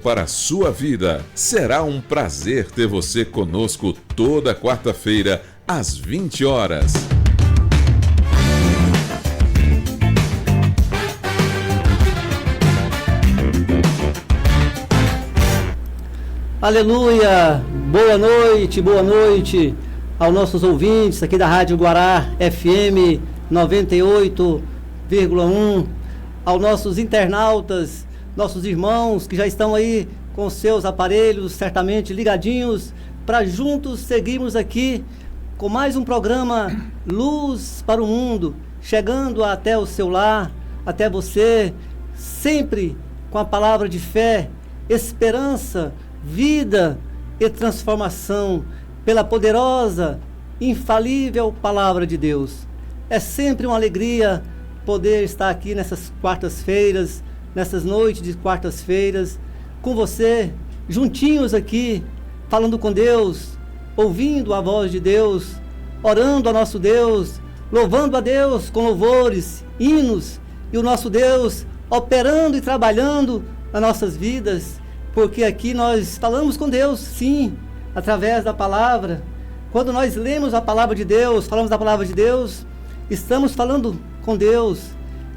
Para a sua vida. Será um prazer ter você conosco toda quarta-feira, às 20 horas. Aleluia! Boa noite aos nossos ouvintes aqui da Rádio Guará FM 98,1, aos nossos internautas, nossos irmãos que já estão aí com seus aparelhos certamente ligadinhos, para juntos seguirmos aqui com mais um programa Luz para o Mundo, chegando até o seu lar, até você, sempre com a palavra de fé, esperança, vida e transformação pela poderosa, infalível palavra de Deus. É sempre uma alegria poder estar aqui nessas quartas-feiras, nessas noites de quartas-feiras, com você, juntinhos aqui, falando com Deus, ouvindo a voz de Deus, orando a nosso Deus, louvando a Deus com louvores, hinos, e o nosso Deus operando e trabalhando nas nossas vidas, porque aqui nós falamos com Deus, sim, através da palavra. Quando nós lemos a palavra de Deus, falamos da palavra de Deus, estamos falando com Deus.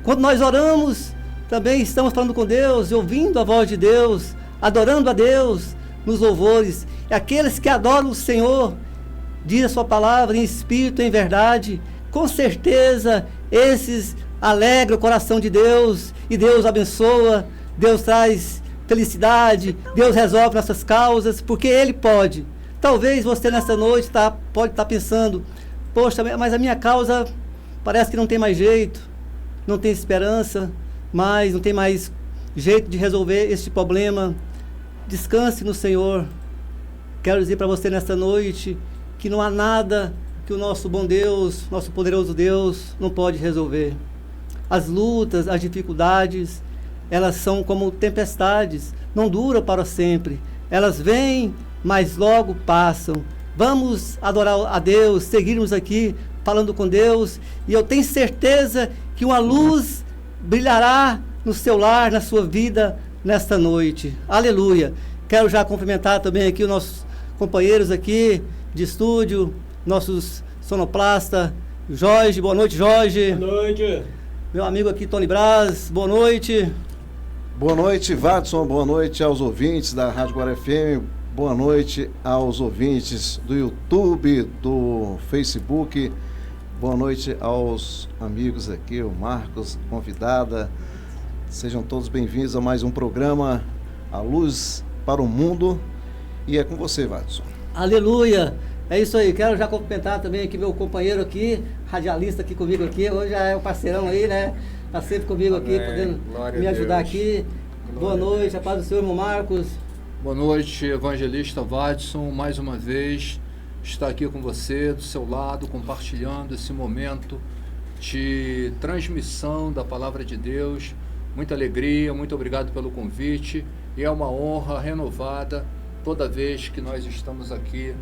Quando nós oramos, também estamos falando com Deus, ouvindo a voz de Deus, adorando a Deus nos louvores. E aqueles que adoram o Senhor, diz a sua palavra em espírito e em verdade, com certeza esses alegram o coração de Deus, e Deus abençoa, Deus traz felicidade, Deus resolve nossas causas, porque Ele pode. Talvez você nessa noite pode estar pensando, poxa, mas a minha causa parece que não tem mais jeito, não tem esperança, mas não tem mais jeito de resolver este problema. Descanse no Senhor. Quero dizer para você nesta noite que não há nada que o nosso bom Deus, nosso poderoso Deus, não pode resolver. As lutas, as dificuldades, elas são como tempestades, não duram para sempre. Elas vêm, mas logo passam. Vamos adorar a Deus, seguirmos aqui, falando com Deus, e eu tenho certeza que uma luz brilhará no seu lar, na sua vida, nesta noite. Aleluia! Quero já cumprimentar também aqui os nossos companheiros aqui de estúdio, nossos sonoplasta, Jorge. Boa noite, Jorge. Boa noite. Meu amigo aqui, Tony Braz. Boa noite. Boa noite, Watson. Boa noite aos ouvintes da Rádio Guará FM. Boa noite aos ouvintes do YouTube, do Facebook. Boa noite aos amigos aqui, o Marcos, convidada. Sejam todos bem-vindos a mais um programa, A Luz para o Mundo. E é com você, Watson. Aleluia! É isso aí. Quero já cumprimentar também aqui meu companheiro aqui, radialista aqui comigo aqui. Hoje já é o parceirão aí, né? Está sempre comigo aqui, podendo me ajudar aqui. Boa noite, a paz do Senhor, irmão Marcos. Boa noite, evangelista Watson, mais uma vez está aqui com você, do seu lado, compartilhando esse momento de transmissão da palavra de Deus. Muita alegria, muito obrigado pelo convite, e é uma honra renovada toda vez que nós estamos aqui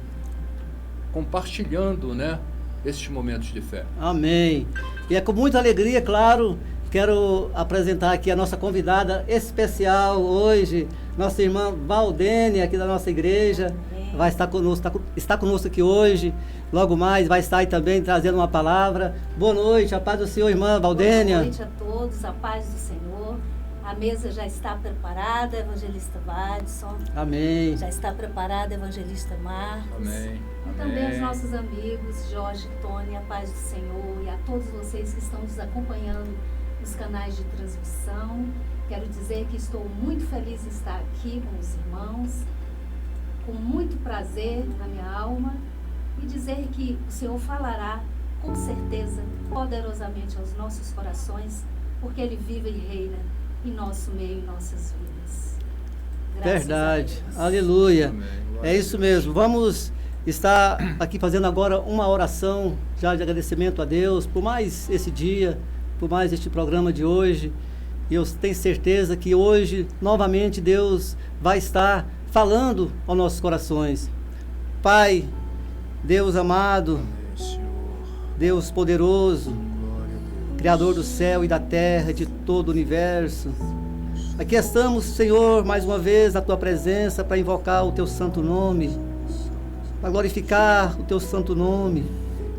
compartilhando, né, esses momentos de fé. Amém. E é com muita alegria, claro, quero apresentar aqui a nossa convidada especial hoje, nossa irmã Valdênia, aqui da nossa igreja. Vai estar conosco, está conosco aqui hoje, logo mais vai estar aí também trazendo uma palavra. Boa noite, a paz do Senhor, irmã Valdênia. Boa noite a todos, a paz do Senhor. A mesa já está preparada, evangelista Watson. Amém. Já está preparada, evangelista Marcos. Amém. E também aos nossos amigos, Jorge e Tony, a paz do Senhor, e a todos vocês que estão nos acompanhando nos canais de transmissão. Quero dizer que estou muito feliz em estar aqui com os irmãos, com muito prazer na minha alma, e dizer que o Senhor falará com certeza, poderosamente aos nossos corações, porque Ele vive e reina em nosso meio, em nossas vidas. Graças Verdade, aleluia. Amém. É isso mesmo. Vamos estar aqui fazendo agora uma oração já de agradecimento a Deus por mais esse dia, por mais este programa de hoje. E eu tenho certeza que hoje, novamente, Deus vai estar falando aos nossos corações. Pai, Deus amado, Deus poderoso, Criador do céu e da terra, de todo o universo, Aqui estamos, Senhor, mais uma vez na Tua presença para invocar o Teu santo nome, para glorificar o Teu santo nome.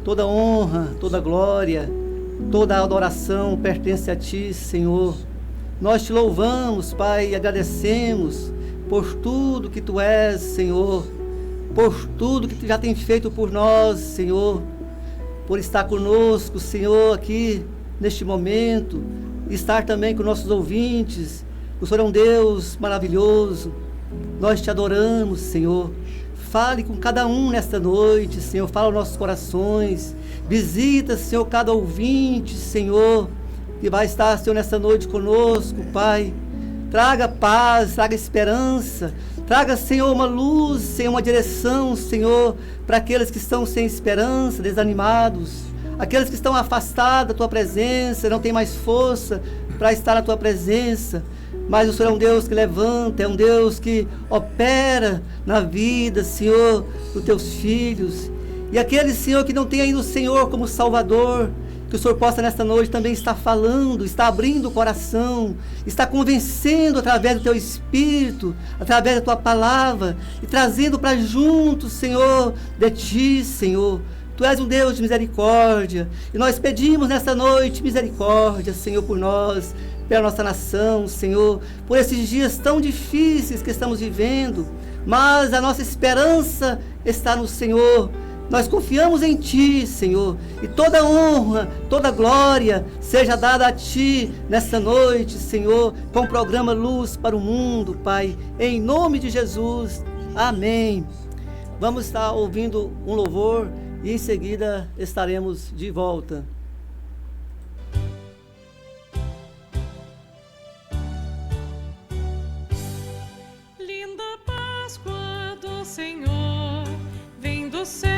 Toda honra, toda glória, toda adoração pertence a Ti, Senhor. Nós Te louvamos, Pai, e agradecemos por tudo que Tu és, Senhor, por tudo que Tu já tem feito por nós, Senhor, por estar conosco, Senhor, aqui neste momento, estar também com nossos ouvintes. O Senhor é um Deus maravilhoso. Nós Te adoramos, Senhor. Fale com cada um nesta noite, Senhor. Fala aos nossos corações. Visita, Senhor, cada ouvinte, Senhor, que vai estar, Senhor, nesta noite conosco, Pai. Traga paz, traga esperança. Traga, Senhor, uma luz, Senhor, uma direção, Senhor, para aqueles que estão sem esperança, desanimados. Aqueles que estão afastados da Tua presença, não têm mais força para estar na Tua presença. Mas o Senhor é um Deus que levanta, é um Deus que opera na vida, Senhor, dos Teus filhos. E aqueles, Senhor, que não tem ainda o Senhor como Salvador, que o Senhor possa nesta noite também estar falando, estar abrindo o coração, estar convencendo através do Teu Espírito, através da Tua palavra, e trazendo para junto, Senhor, de Ti, Senhor. Tu és um Deus de misericórdia, e nós pedimos nesta noite misericórdia, Senhor, por nós, pela nossa nação, Senhor, por esses dias tão difíceis que estamos vivendo, mas a nossa esperança está no Senhor. Nós confiamos em Ti, Senhor, e toda honra, toda glória seja dada a Ti nesta noite, Senhor, com o programa Luz para o Mundo, Pai, em nome de Jesus, amém. Vamos estar ouvindo um louvor e em seguida estaremos de volta. Linda Páscoa do Senhor, vem do céu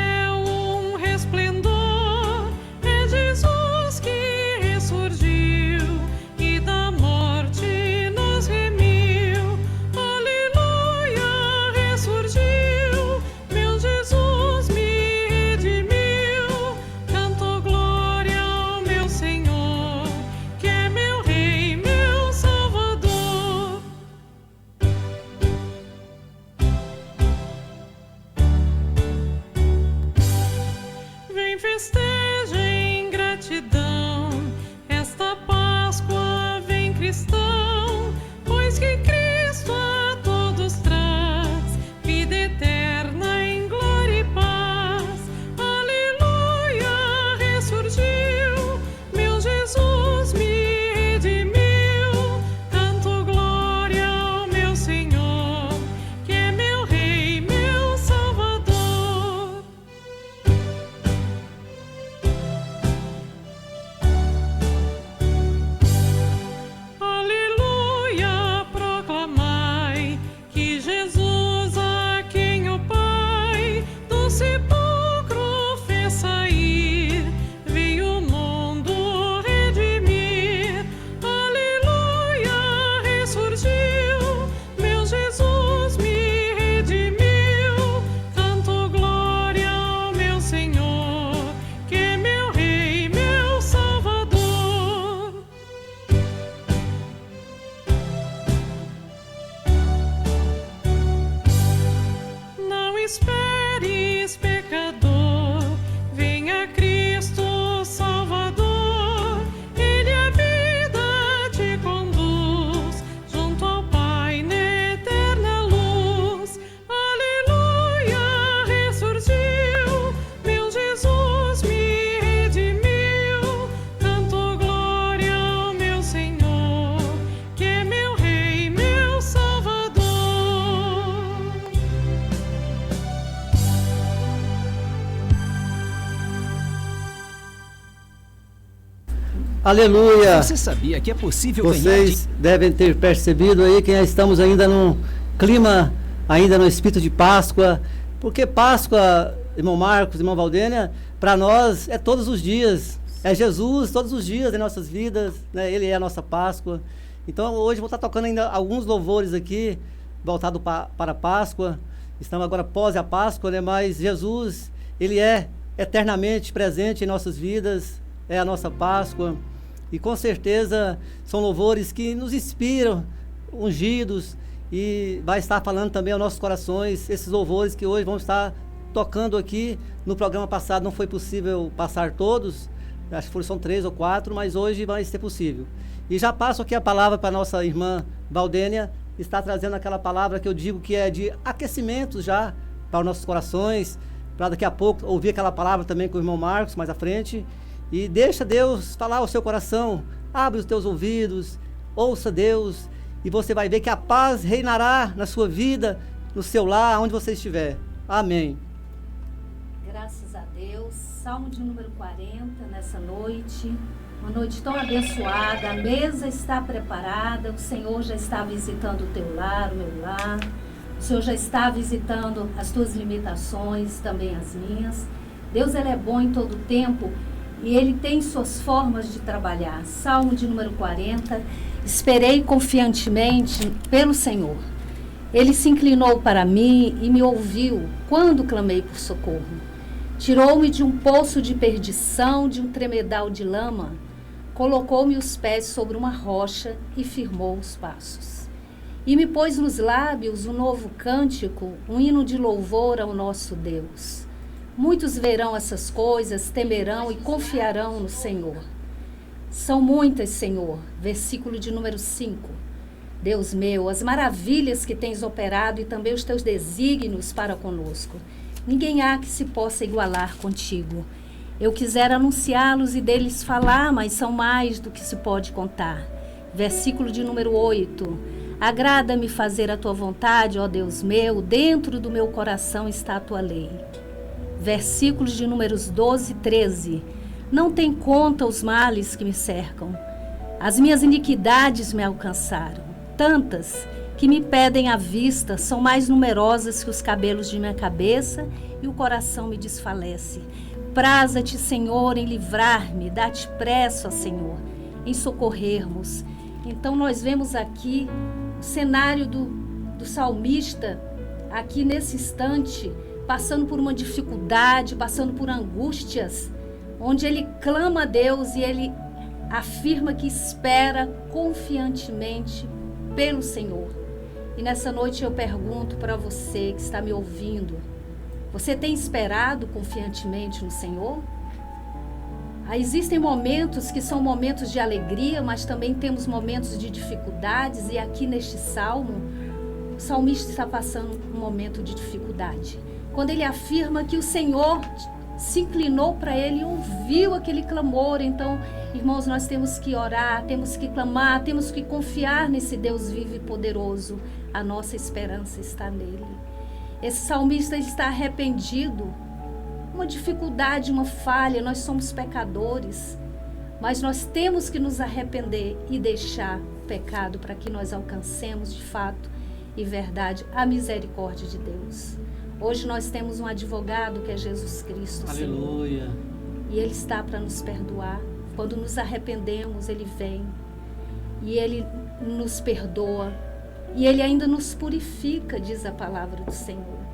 um resplendor, é Jesus que ressurgiu e da morte nos remiu. Aleluia, ressurgiu, meu Jesus me redimiu. Canto glória ao meu Senhor, que é meu Rei, meu Salvador. Vem, festeja em gratidão esta Páscoa, vem cristão, pois que Cristo a todos traz vida eterna em glória e paz. Aleluia, ressurgiu, meu Jesus me redimiu. Canto glória ao meu Senhor, que é meu Rei, meu Salvador. Aleluia, proclamai que Jesus, a quem o Pai do sepulcro fez sair, veio o mundo redimir. Aleluia, ressurgiu, meu Jesus me redimiu. Canto glória ao meu Senhor, que é meu Rei, meu Salvador. Não esperes, pecador, venha Cristo Salvador. Ele a vida te conduz junto ao Pai na eterna luz. Aleluia, ressurgiu, meu Jesus me redimiu. Canto glória ao meu Senhor, que é meu Rei, meu Salvador. Aleluia! Você sabia que é possível ganhar Vocês devem ter percebido aí que estamos ainda num clima, ainda no espírito de Páscoa, porque Páscoa, irmão Marcos, irmão Valdênia, para nós é todos os dias, é Jesus todos os dias em nossas vidas, né? Ele é a nossa Páscoa. Então hoje vou estar tocando ainda alguns louvores aqui, voltado para a Páscoa. Estamos agora pós a Páscoa, né? Mas Jesus, Ele é eternamente presente em nossas vidas, é a nossa Páscoa. E com certeza são louvores que nos inspiram ungidos e vai estar falando também aos nossos corações esses louvores que hoje vão estar tocando aqui. No programa passado não foi possível passar todos, acho que são 3 ou 4, mas hoje vai ser possível. E já passo aqui a palavra para a nossa irmã Valdênia, está trazendo aquela palavra que eu digo que é de aquecimento já para os nossos corações, para daqui a pouco ouvir aquela palavra também com o irmão Marcos mais à frente. E deixa Deus falar ao seu coração, abre os teus ouvidos, ouça Deus, e você vai ver que a paz reinará na sua vida, no seu lar, onde você estiver. Amém. Graças a Deus. Salmo de número 40 nessa noite. Uma noite tão abençoada. A mesa está preparada. O Senhor já está visitando o teu lar, o meu lar. O Senhor já está visitando as tuas limitações, também as minhas. Deus, Ele é bom em todo tempo e Ele tem suas formas de trabalhar. Salmo de número 40. Esperei confiantemente pelo Senhor. Ele se inclinou para mim e me ouviu quando clamei por socorro. Tirou-me de um poço de perdição, de um tremedal de lama. Colocou-me os pés sobre uma rocha e firmou os passos. E me pôs nos lábios um novo cântico, um hino de louvor ao nosso Deus. Muitos verão essas coisas, temerão e confiarão no Senhor. São muitas, Senhor. Versículo de número 5. Deus meu, as maravilhas que tens operado e também os teus desígnios para conosco. Ninguém há que se possa igualar contigo. Eu quisera anunciá-los e deles falar, mas são mais do que se pode contar. Versículo de número 8. Agrada-me fazer a tua vontade, ó Deus meu, dentro do meu coração está a tua lei. Versículos de números 12 e 13. Não tem conta os males que me cercam. As minhas iniquidades me alcançaram. Tantas que me pedem à vista, são mais numerosas que os cabelos de minha cabeça e o coração me desfalece. Praza-te, Senhor, em livrar-me, dá-te pressa, Senhor, em socorrermos. Então nós vemos aqui o cenário do salmista, aqui nesse instante, passando por uma dificuldade, passando por angústias, onde ele clama a Deus e ele afirma que espera confiantemente pelo Senhor. E nessa noite eu pergunto para você que está me ouvindo, você tem esperado confiantemente no Senhor? Existem momentos que são momentos de alegria, mas também temos momentos de dificuldades, e aqui neste salmo, o salmista está passando um momento de dificuldade. Quando ele afirma que o Senhor se inclinou para ele e ouviu aquele clamor. Então, irmãos, nós temos que orar, temos que clamar, temos que confiar nesse Deus vivo e poderoso. A nossa esperança está nele. Esse salmista está arrependido. Uma dificuldade, uma falha, nós somos pecadores, mas nós temos que nos arrepender e deixar o pecado para que nós alcancemos de fato e verdade a misericórdia de Deus. Hoje nós temos um advogado que é Jesus Cristo, Aleluia. Senhor, e Ele está para nos perdoar. Quando nos arrependemos, Ele vem e Ele nos perdoa e Ele ainda nos purifica, diz a palavra do Senhor.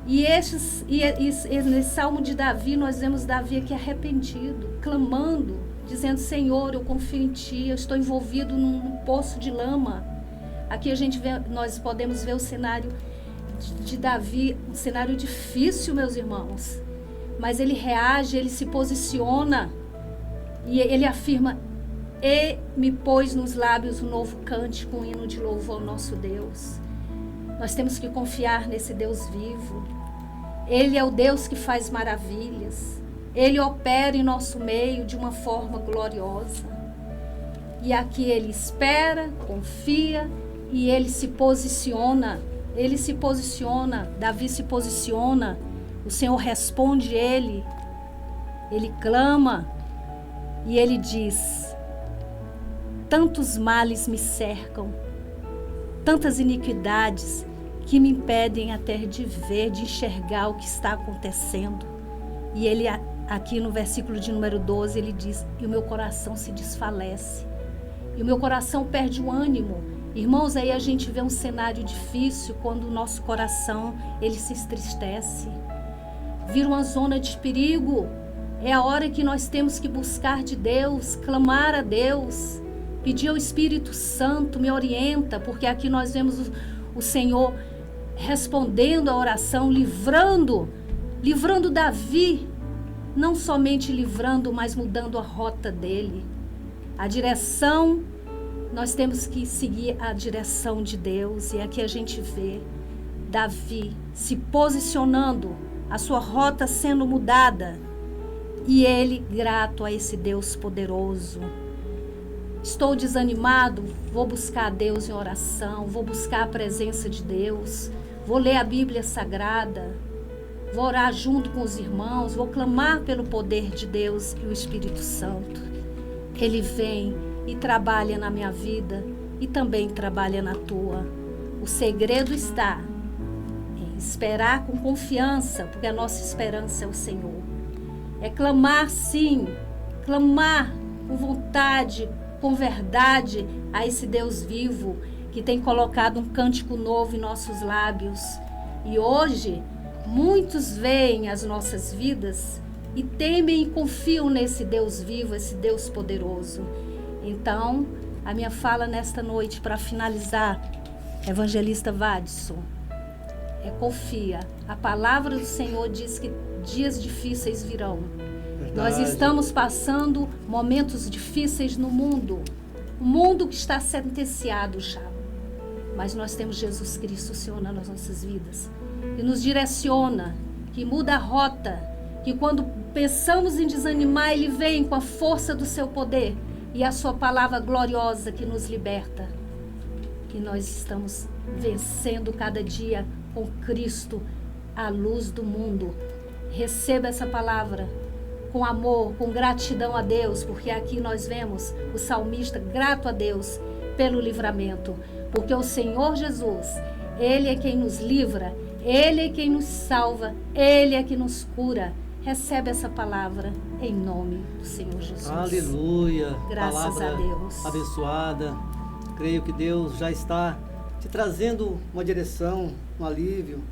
E nesse Salmo de Davi, nós vemos Davi aqui arrependido, clamando, dizendo: Senhor, eu confio em Ti, eu estou envolvido num poço de lama. Aqui nós podemos ver o cenário de Davi, um cenário difícil, meus irmãos, mas ele reage, ele se posiciona e ele afirma: e me pôs nos lábios um novo cântico, um hino de louvor ao nosso Deus. Nós temos que confiar nesse Deus vivo. Ele é o Deus que faz maravilhas. Ele opera em nosso meio de uma forma gloriosa. E aqui ele espera, confia e ele se posiciona. Ele se posiciona, Davi se posiciona. O Senhor responde ele clama e ele diz: tantos males me cercam, tantas iniquidades que me impedem até de ver, de enxergar o que está acontecendo. E ele, aqui no versículo de número 12, ele diz: e o meu coração se desfalece, e o meu coração perde o ânimo. Irmãos, aí a gente vê um cenário difícil quando o nosso coração, ele se entristece. Vira uma zona de perigo. É a hora que nós temos que buscar de Deus, clamar a Deus. pedir ao Espírito Santo, me orienta, porque aqui nós vemos o Senhor respondendo a oração, livrando Davi, não somente livrando, mas mudando a rota dele. A direção, nós temos que seguir a direção de Deus, e aqui a gente vê Davi se posicionando, a sua rota sendo mudada, e ele grato a esse Deus poderoso. Estou desanimado, vou buscar a Deus em oração, vou buscar a presença de Deus, vou ler a Bíblia Sagrada, vou orar junto com os irmãos, vou clamar pelo poder de Deus e o Espírito Santo. Ele vem e trabalha na minha vida e também trabalha na tua. O segredo está em esperar com confiança, porque a nossa esperança é o Senhor. É clamar sim, clamar com vontade, com verdade a esse Deus vivo que tem colocado um cântico novo em nossos lábios. E hoje muitos veem as nossas vidas e temem e confiam nesse Deus vivo, esse Deus poderoso. Então, a minha fala nesta noite, para finalizar, evangelista Vadson, confia. A palavra do Senhor diz que dias difíceis virão. Verdade. Nós estamos passando momentos difíceis no mundo. Um mundo que está sentenciado já. Mas nós temos Jesus Cristo, o Senhor, nas nossas vidas. Que nos direciona, que muda a rota. Que quando pensamos em desanimar, Ele vem com a força do seu poder. E a sua palavra gloriosa que nos liberta. Que nós estamos vencendo cada dia com Cristo, a luz do mundo. Receba essa palavra com amor, com gratidão a Deus, porque aqui nós vemos o salmista grato a Deus pelo livramento, porque o Senhor Jesus, Ele é quem nos livra, Ele é quem nos salva, Ele é quem nos cura. Recebe essa palavra em nome do Senhor Jesus. Aleluia. Graças Palavra a Deus. Abençoada. Creio que Deus já está te trazendo uma direção, um alívio,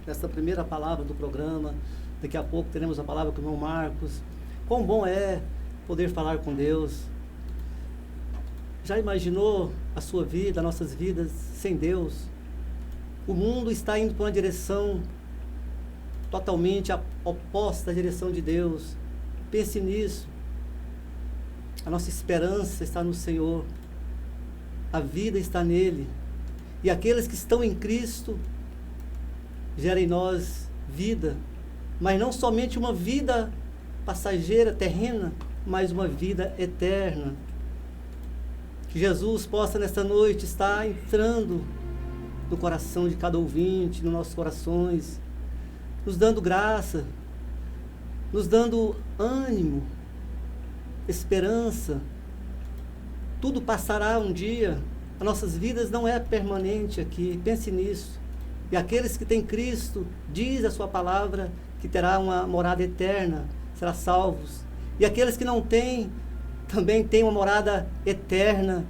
nessa primeira palavra do programa. Daqui a pouco teremos a palavra com o irmão Marcos. Quão bom é poder falar com Deus. Já imaginou a sua vida, as nossas vidas sem Deus? O mundo está indo para uma direção totalmente oposta à direção de Deus. Pense nisso. A nossa esperança está no Senhor. A vida está nele. E aqueles que estão em Cristo geram em nós vida. Mas não somente uma vida passageira, terrena, mas uma vida eterna. Que Jesus possa nesta noite estar entrando no coração de cada ouvinte, nos nossos corações, nos dando graça, nos dando ânimo, esperança. Tudo passará um dia. As nossas vidas não é permanente aqui. Pense nisso. E aqueles que têm Cristo, diz a sua palavra, que terá uma morada eterna, será salvos. E aqueles que não têm, também têm uma morada eterna.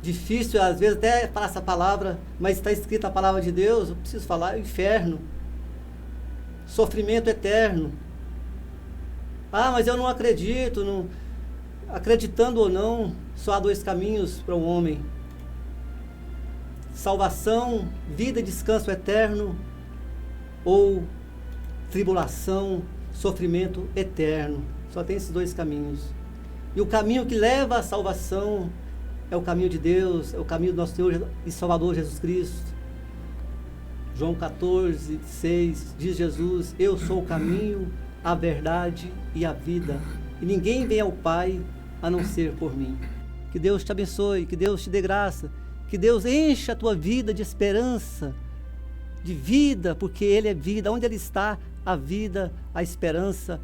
Difícil, às vezes, até falar essa palavra, mas está escrita a palavra de Deus, eu preciso falar, inferno. Sofrimento eterno. Ah, mas eu não acredito. Não. Acreditando ou não, só há dois caminhos para o homem. Salvação, vida e descanso eterno, ou tribulação, sofrimento eterno. Só tem esses dois caminhos. E o caminho que leva à salvação é o caminho de Deus, é o caminho do nosso Senhor e Salvador Jesus Cristo. João 14, 6, diz Jesus: eu sou o caminho, a verdade e a vida. E ninguém vem ao Pai a não ser por mim. Que Deus te abençoe, que Deus te dê graça, que Deus encha a tua vida de esperança, de vida, porque Ele é vida. Onde Ele está, a vida, a esperança,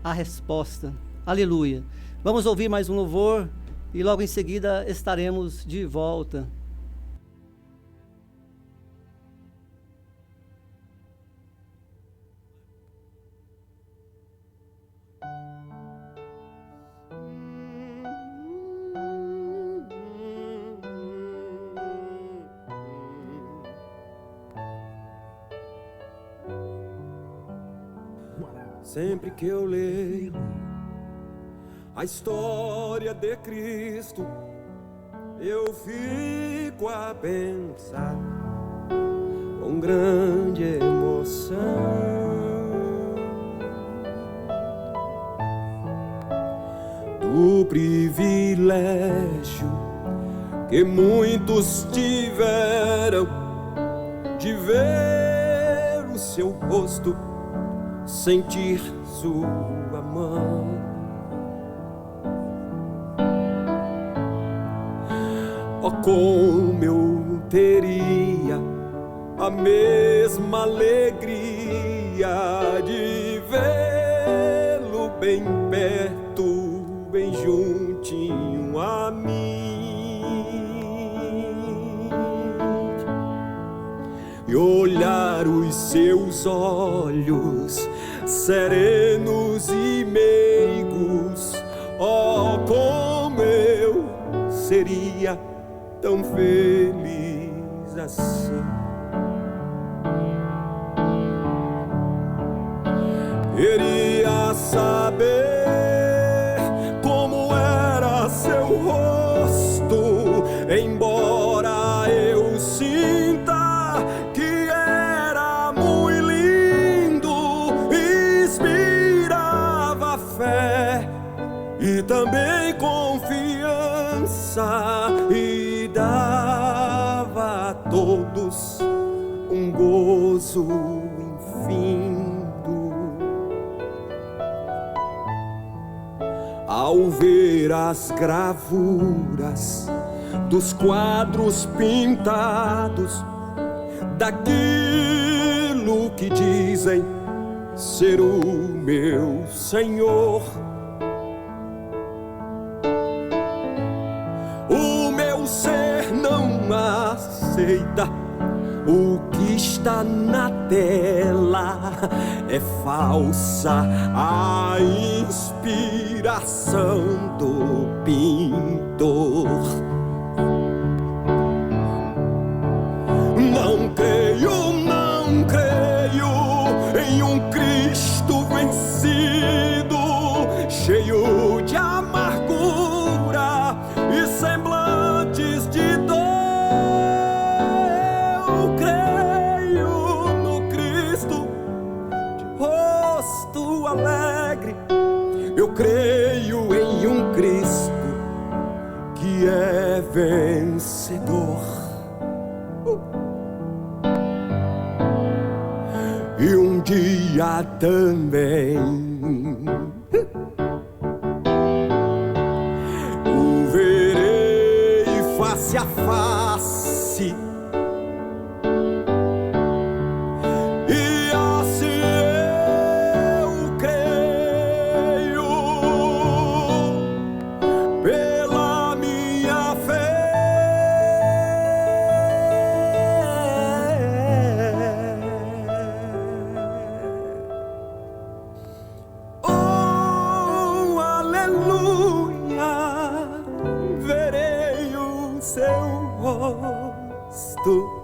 a resposta. Aleluia. Vamos ouvir mais um louvor e logo em seguida estaremos de volta. Sempre que eu leio a história de Cristo, eu fico a pensar com grande emoção. Do privilégio que muitos tiveram de ver o seu rosto, sentir sua mão. Oh, como eu teria a mesma alegria de vê-lo bem perto, bem juntinho a mim, e olhar os seus olhos serenos e meigos. Oh, como eu seria tão feliz assim. Queria saber como era seu rosto, embora eu sinta que era muito lindo, inspirava fé e também confiança, e dava a todos um gozo infindo. Ao ver as gravuras dos quadros pintados, daquilo que dizem ser o meu Senhor, o meu ser não aceita o que está na tela, é falsa a inspiração do pintor. Não creio em um Cristo vencido, cheio de amargura e semblantes de dor. Eu creio no Cristo de rosto alegre, eu creio em um Cristo que é vencedor. E um dia também o verei face a face, e assim eu creio pela minha fé. Oh, aleluia, verei o seu rosto.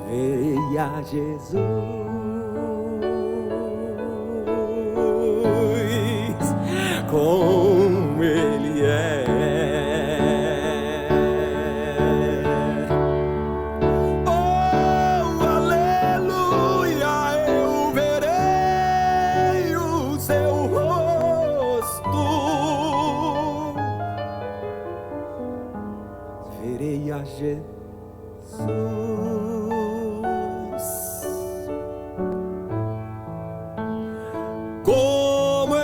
Veia Jesus, como Ele é. Oh, aleluia, eu verei o seu rosto. Verei a Jesus. Como Ele é.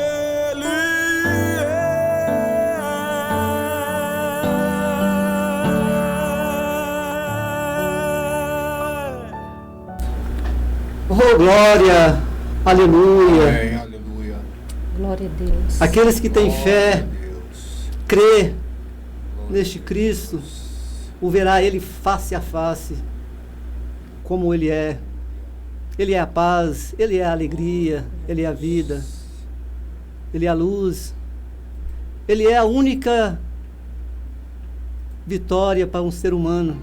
Oh, glória, aleluia. Amém, aleluia. Glória a Deus. Aqueles que têm fé, Glória a Deus. crê neste Cristo, o verá Ele face a face, como Ele é. Ele é a paz, Ele é a alegria, Ele é a vida, Ele é a luz, Ele é a única vitória para um ser humano,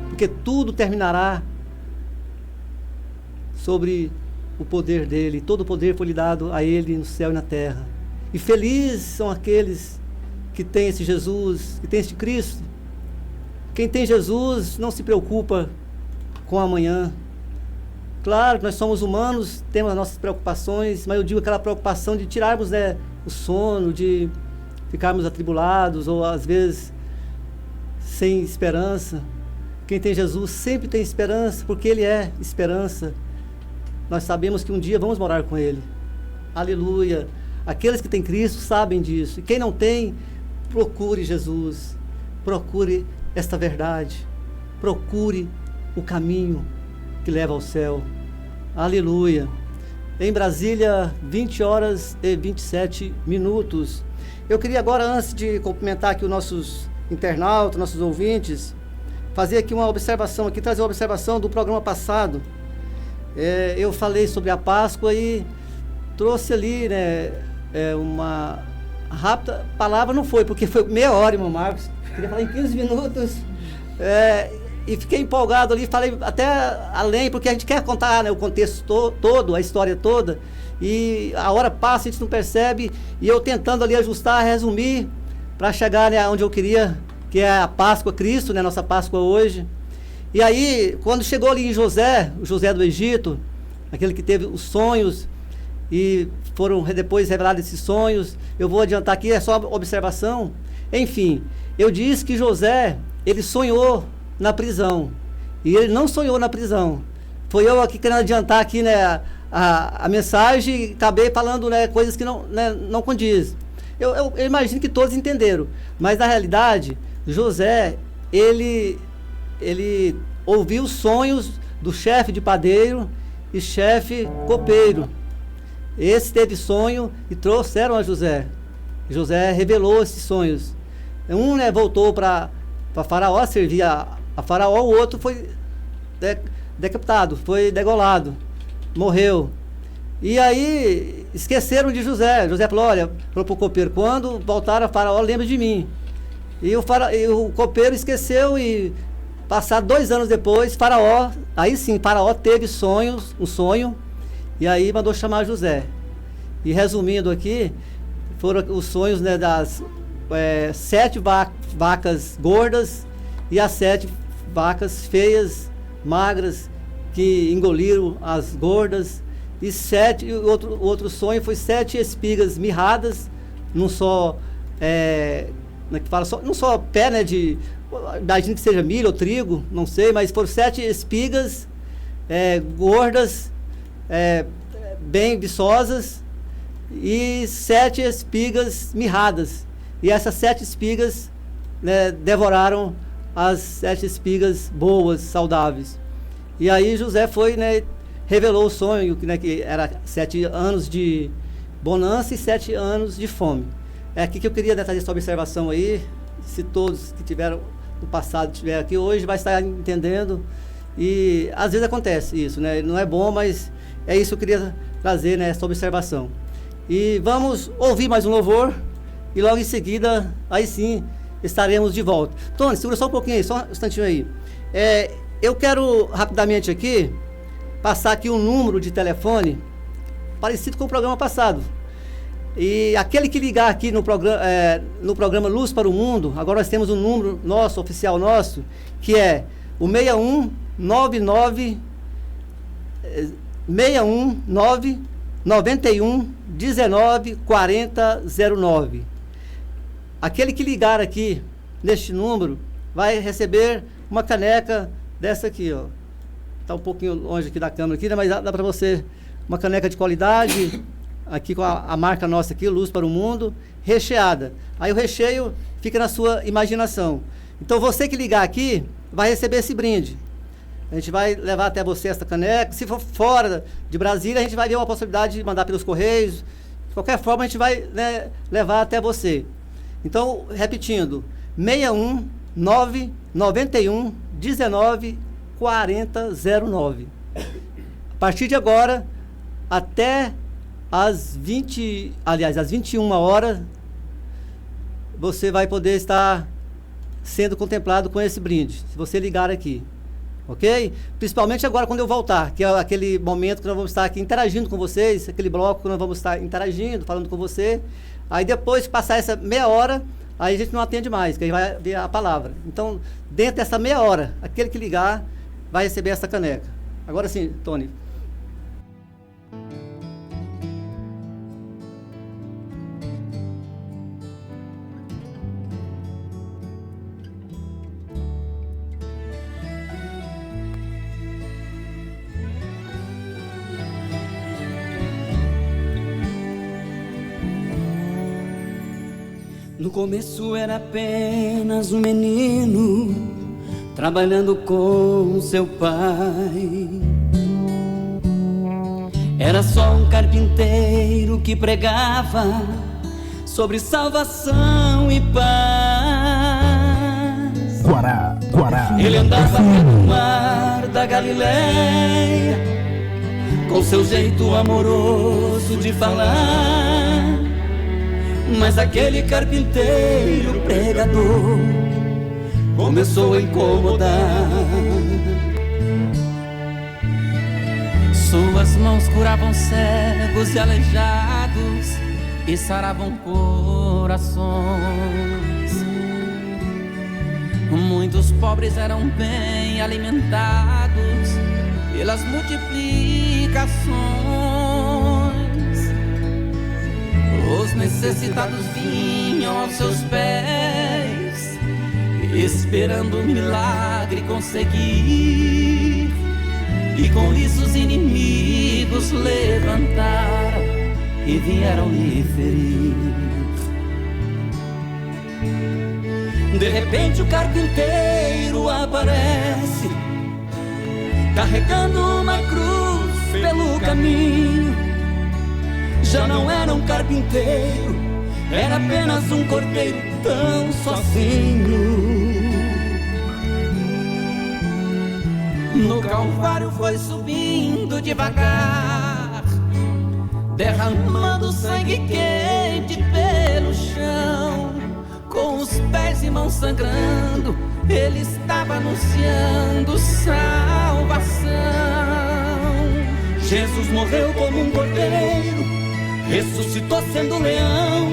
porque tudo terminará sobre o poder dele. Todo o poder foi lhe dado a ele no céu e na terra. E felizes são aqueles que têm esse Jesus, que têm esse Cristo. Quem tem Jesus não se preocupa com amanhã. Claro que nós somos humanos, temos as nossas preocupações, mas eu digo aquela preocupação de tirarmos, né, o sono, de ficarmos atribulados ou às vezes sem esperança. Quem tem Jesus sempre tem esperança, porque Ele é esperança. Nós sabemos que um dia vamos morar com Ele. Aleluia! Aqueles que têm Cristo sabem disso. E quem não tem, procure Jesus. Procure esta verdade. Procure o caminho que leva ao céu. Aleluia! Em Brasília, 20 horas e 27 minutos. Eu queria agora, antes de cumprimentar aqui os nossos internautas, nossos ouvintes, fazer aqui uma observação, aqui, trazer uma observação do programa passado. Eu falei sobre a Páscoa e trouxe ali, né, uma rápida palavra, não foi, porque foi meia hora, irmão Marcos. Queria falar em 15 minutos. E fiquei empolgado ali, falei até além, porque a gente quer contar, né, o contexto todo, a história toda, e a hora passa, a gente não percebe, e eu tentando ali ajustar, resumir, para chegar, né, onde eu queria, que é a Páscoa, Cristo, né, nossa Páscoa hoje. E aí, quando chegou ali em José, o José do Egito, aquele que teve os sonhos, e foram depois revelados esses sonhos, eu vou adiantar aqui, é só observação. Enfim, eu disse que José, ele sonhou na prisão, e ele não sonhou na prisão. Foi eu aqui querendo adiantar aqui, né, a mensagem, e acabei falando, né, coisas que não, né, não condiz. Eu imagino que todos entenderam, mas na realidade, José, ele ouviu os sonhos do chefe de padeiro e chefe copeiro. Esse teve sonho e trouxeram a José. José revelou esses sonhos. Um, né, voltou para Faraó, servia a Faraó, o outro foi decapitado, foi degolado, morreu. E aí esqueceram de José. José falou, olha, falou para o copeiro, quando voltar a Faraó, lembre de mim. E o copeiro esqueceu, e passado 2 anos depois, Faraó, aí sim, Faraó teve um sonho, e aí mandou chamar José. E resumindo aqui, foram os sonhos, né, das 7 vacas gordas e as 7 vacas feias, magras, que engoliram as gordas. E outro sonho foi 7 espigas mirradas, num só, num só pé, né, imagino que seja milho ou trigo, não sei, mas foram 7 espigas gordas, bem viçosas, e 7 espigas mirradas. E essas 7 espigas, né, devoraram as 7 espigas boas, saudáveis. E aí José foi, né, revelou o sonho, né, que era 7 anos de bonança e 7 anos de fome. É aqui que eu queria, né, trazer essa observação aí. Se todos que tiveram no passado estiver aqui hoje, vai estar entendendo. E às vezes acontece isso, né? Não é bom, mas é isso que eu queria trazer, né, essa observação. E vamos ouvir mais um louvor, e logo em seguida, aí sim, estaremos de volta. Tony, segura só um pouquinho aí, só um instantinho aí. Eu quero rapidamente aqui passar aqui um número de telefone parecido com o programa passado. E aquele que ligar aqui no programa Luz para o Mundo, agora nós temos um número nosso, oficial nosso, que é o 6199 91 19 40 09. Aquele que ligar aqui neste número vai receber uma caneca dessa aqui, ó. Está um pouquinho longe aqui da câmera aqui, né? Mas dá para você uma caneca de qualidade, aqui com a marca nossa aqui, Luz para o Mundo, recheada. Aí o recheio fica na sua imaginação. Então você que ligar aqui vai receber esse brinde. A gente vai levar até você essa caneca. Se for fora de Brasília, a gente vai ver uma possibilidade de mandar pelos correios. De qualquer forma, a gente vai, né, levar até você. Então, repetindo, 619 91 19 40 09. A partir de agora, até às 21 horas, você vai poder estar sendo contemplado com esse brinde, se você ligar aqui. ok? Principalmente agora quando eu voltar, que é aquele momento que nós vamos estar aqui interagindo com vocês, aquele bloco que nós vamos estar interagindo, falando com você. Aí depois que passar essa meia hora, aí a gente não atende mais, que aí vai ver a palavra. Então, dentro dessa meia hora, aquele que ligar vai receber essa caneca. Agora sim, Tony. No começo era apenas um menino trabalhando com seu pai. Era só um carpinteiro que pregava sobre salvação e paz. Guará. Ele andava pelo mar da Galileia, com seu jeito amoroso de falar. Mas aquele carpinteiro pregador começou a incomodar. Suas mãos curavam cegos e aleijados e saravam corações. Muitos pobres eram bem alimentados pelas multiplicações. Os necessitados vinham aos seus pés, esperando um milagre conseguir. E com isso os inimigos levantaram e vieram lhe ferir. De repente o carpinteiro aparece, carregando uma cruz pelo caminho. Já não era um carpinteiro, era apenas um cordeiro tão sozinho. No Calvário foi subindo devagar, derramando sangue quente pelo chão. Com os pés e mãos sangrando, ele estava anunciando salvação. Jesus morreu como um cordeiro, ressuscitou sendo leão.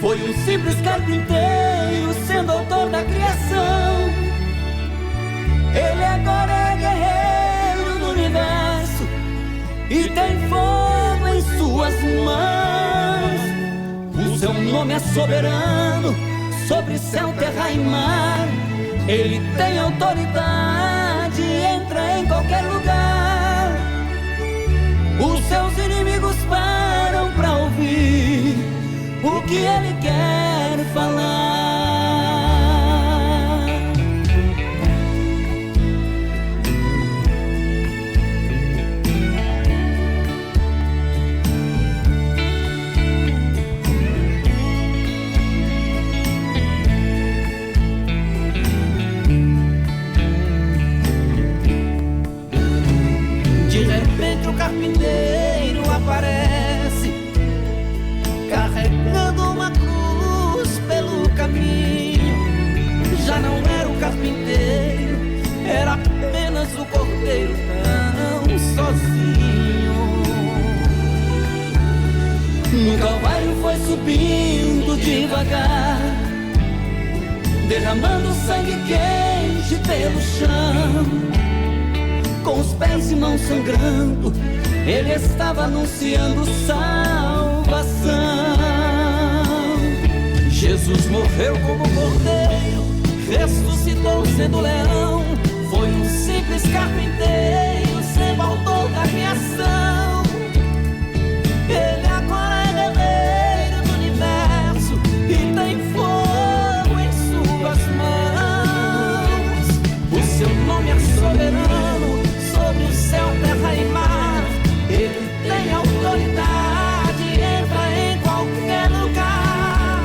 Foi um simples carpinteiro sendo autor da criação. Ele agora é guerreiro do universo e tem fogo em suas mãos. O seu nome é soberano sobre céu, terra e mar. Ele tem autoridade, entra em qualquer lugar. Os seus inimigos param pra ouvir o que ele quer falar. De repente o carpinteiro aparece, carregando uma cruz pelo caminho. Já não era o carpinteiro, era apenas o cordeiro tão sozinho. No Calvário foi subindo devagar, derramando sangue quente pelo chão. Com os pés e mãos sangrando, ele estava anunciando salvação. Jesus morreu como cordeiro, ressuscitou sendo leão. Foi um simples carpinteiro sendo autor da criação. Ele agora é guerreiro do universo e tem fogo em suas mãos. O seu nome é soberano sobre o céu, terra e mar. Ele tem autoridade, entra em qualquer lugar.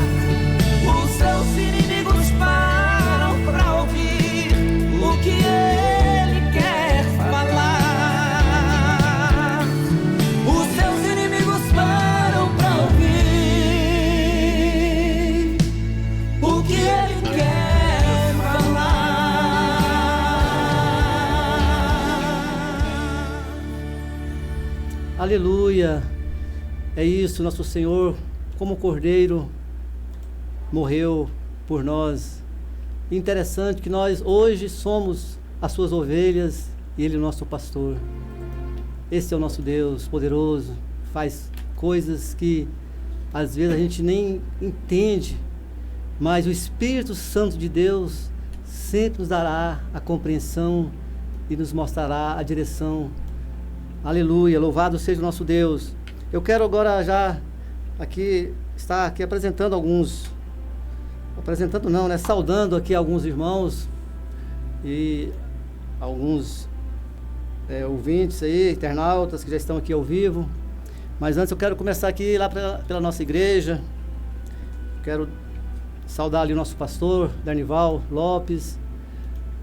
Os seus inimigos param pra ouvir o que ele quer falar. Aleluia. É isso, nosso Senhor, como cordeiro, morreu por nós. Interessante que nós hoje somos as suas ovelhas e Ele é o nosso pastor. Esse é o nosso Deus poderoso, faz coisas que às vezes a gente nem entende, mas o Espírito Santo de Deus sempre nos dará a compreensão e nos mostrará a direção. Aleluia, louvado seja o nosso Deus. Eu quero agora já estar aqui apresentando saudando aqui alguns irmãos e alguns ouvintes aí, internautas que já estão aqui ao vivo. Mas antes eu quero começar aqui lá pela nossa igreja. Quero saudar ali o nosso pastor, Darnival Lopes,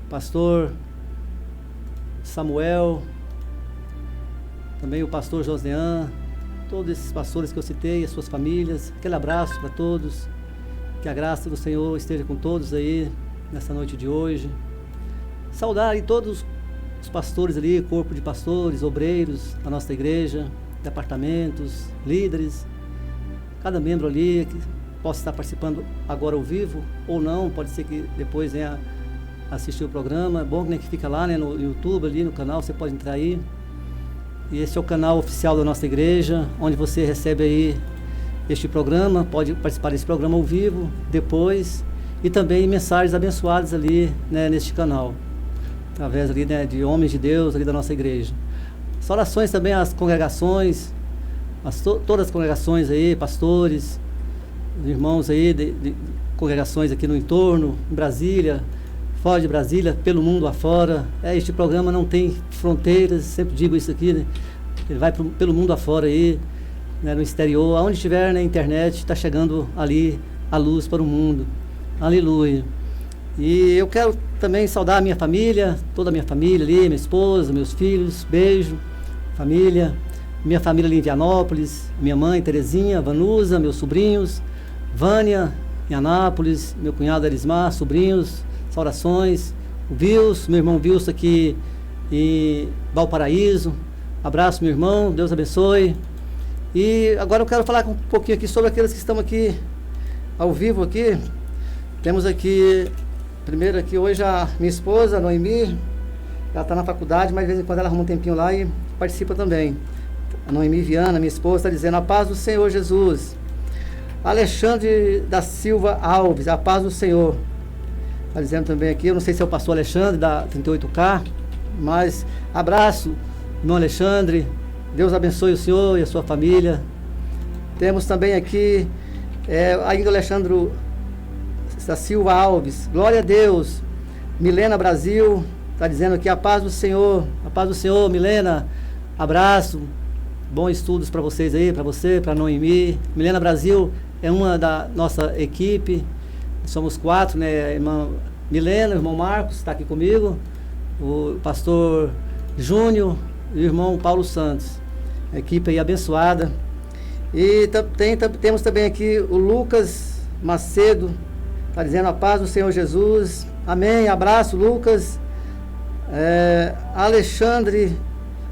pastor Samuel, também o pastor Josean, todos esses pastores que eu citei, as suas famílias. Aquele abraço para todos. Que a graça do Senhor esteja com todos aí nessa noite de hoje. Saudar aí todos os pastores ali, corpo de pastores, obreiros da nossa igreja, departamentos, líderes, cada membro ali que possa estar participando agora ao vivo ou não, pode ser que depois venha assistir o programa. É bom, né, que fica lá, né, no YouTube ali no canal, você pode entrar aí. E esse é o canal oficial da nossa igreja, onde você recebe aí este programa, pode participar desse programa ao vivo, depois, e também mensagens abençoadas ali, né, neste canal, através ali, né, de homens de Deus ali da nossa igreja. Saudações também às congregações, todas as congregações aí, pastores, irmãos aí de congregações aqui no entorno, em Brasília, fora de Brasília, pelo mundo afora. Este programa não tem fronteiras, sempre digo isso aqui, né? Ele vai pelo mundo afora aí, né, no exterior, aonde estiver na internet, está chegando ali a luz para o mundo. Aleluia. E eu quero também saudar a minha família, toda a minha família ali, minha esposa, meus filhos, beijo, família, minha família ali em Vianópolis, minha mãe Terezinha, Vanusa, meus sobrinhos, Vânia em Anápolis, meu cunhado Elismar, sobrinhos, saudações, o Wilson, meu irmão Wilson aqui em Valparaíso, abraço meu irmão, Deus abençoe. E agora eu quero falar um pouquinho aqui sobre aqueles que estão aqui ao vivo aqui. Temos aqui, primeiro aqui hoje a minha esposa, a Noemi. Ela está na faculdade, mas de vez em quando ela arruma um tempinho lá e participa também. A Noemi Viana, minha esposa, está dizendo: a paz do Senhor Jesus. Alexandre da Silva Alves, a paz do Senhor. Está dizendo também aqui, eu não sei se é o pastor Alexandre da 38K, mas abraço, irmão Alexandre. Deus abençoe o senhor e a sua família. Temos também aqui ainda o Alexandre da Silva Alves. Glória a Deus. Milena Brasil está dizendo aqui: a paz do Senhor. A paz do Senhor, Milena. Abraço. Bons estudos para vocês aí, para você, para Noemi. Milena Brasil é uma da nossa equipe. Somos 4, né? A irmã Milena, o irmão Marcos está aqui comigo, o pastor Júnior e o irmão Paulo Santos. A equipe aí abençoada. E temos também aqui o Lucas Macedo, está dizendo: a paz do Senhor Jesus. Amém. Abraço, Lucas. Alexandre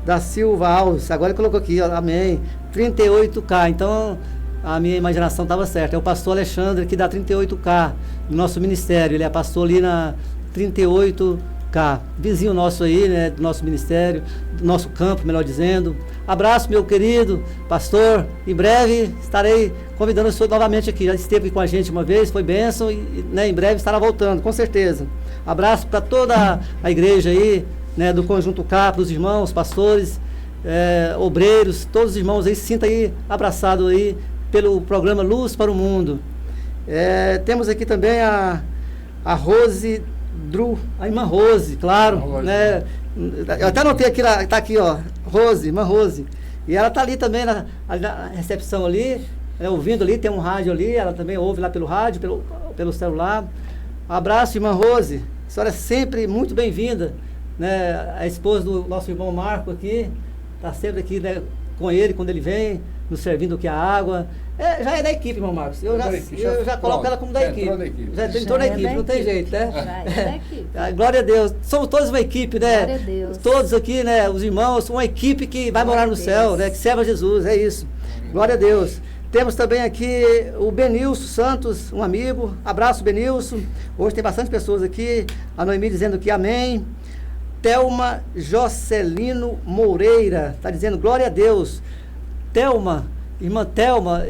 da Silva Alves, agora ele colocou aqui, ó, amém. 38K, então a minha imaginação estava certa. É o pastor Alexandre que dá 38K no nosso ministério. Ele é pastor ali na 38K, vizinho nosso aí, né, do nosso ministério, do nosso campo, melhor dizendo. Abraço, meu querido pastor. Em breve estarei convidando o senhor novamente aqui. Já esteve com a gente uma vez, foi bênção, e né, em breve estará voltando, com certeza. Abraço para toda a igreja aí, né, do Conjunto K, para os irmãos, pastores, obreiros, todos os irmãos aí, se sinta aí abraçado aí pelo programa Luz para o Mundo. Temos aqui também a Rose Dru, a irmã Rose, claro, Rose, né? Eu até anotei aqui, está aqui, ó, Rose, irmã Rose. E ela está ali também na recepção ali, ouvindo ali, tem um rádio ali, ela também ouve lá pelo rádio, pelo celular. Abraço, irmã Rose, a senhora é sempre muito bem-vinda, né? A esposa do nosso irmão Marco aqui, está sempre aqui, né, com ele quando ele vem, nos servindo aqui a água. Já é da equipe, irmão Marcos. Eu já coloco ela como da equipe. Já entrou na equipe, não tem jeito, né? Já é da equipe. Glória a Deus. Somos todos uma equipe, né? Glória a Deus. Todos aqui, né? Os irmãos, uma equipe que vai morar no céu, né? Que serve a Jesus, é isso. Glória a Deus. Temos também aqui o Benilson Santos, um amigo. Abraço, Benilson. Hoje tem bastante pessoas aqui. A Noemi dizendo que amém. Thelma Jocelino Moreira está dizendo glória a Deus. Thelma, irmã Thelma,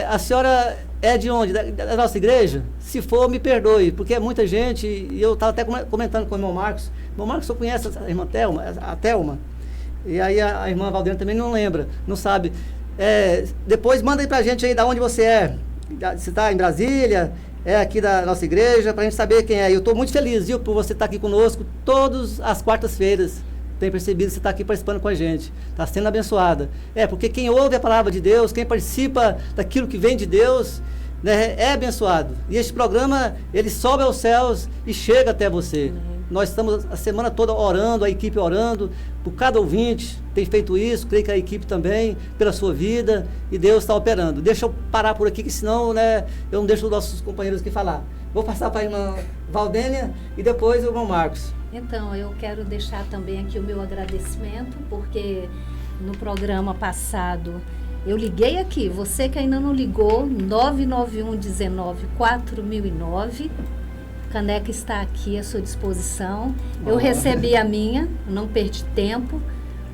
a senhora é de onde? Da nossa igreja? Se for, me perdoe, porque é muita gente, e eu estava até comentando com o irmão Marcos. Irmão Marcos, o senhor conhece a irmã Thelma? A Thelma? E aí a irmã Valdena também não lembra, não sabe. Depois manda aí pra gente aí de onde você é. Se está em Brasília, é aqui da nossa igreja, pra gente saber quem é. Eu estou muito feliz, viu, por você estar aqui conosco todas as quartas-feiras. Tem percebido que você está aqui participando com a gente. Está sendo abençoada. Porque quem ouve a palavra de Deus, quem participa daquilo que vem de Deus, né, é abençoado. E este programa, ele sobe aos céus e chega até você. Nós estamos a semana toda orando, a equipe orando, por cada ouvinte, tem feito isso, creio que a equipe também, pela sua vida, e Deus está operando. Deixa eu parar por aqui, que senão, né, eu não deixo os nossos companheiros aqui falar. Vou passar para a irmã Valdênia e depois o irmão Marcos. Então, eu quero deixar também aqui o meu agradecimento, porque no programa passado eu liguei aqui, você que ainda não ligou, 991-19-4009, caneca está aqui à sua disposição. Eu recebi a minha, não perdi tempo,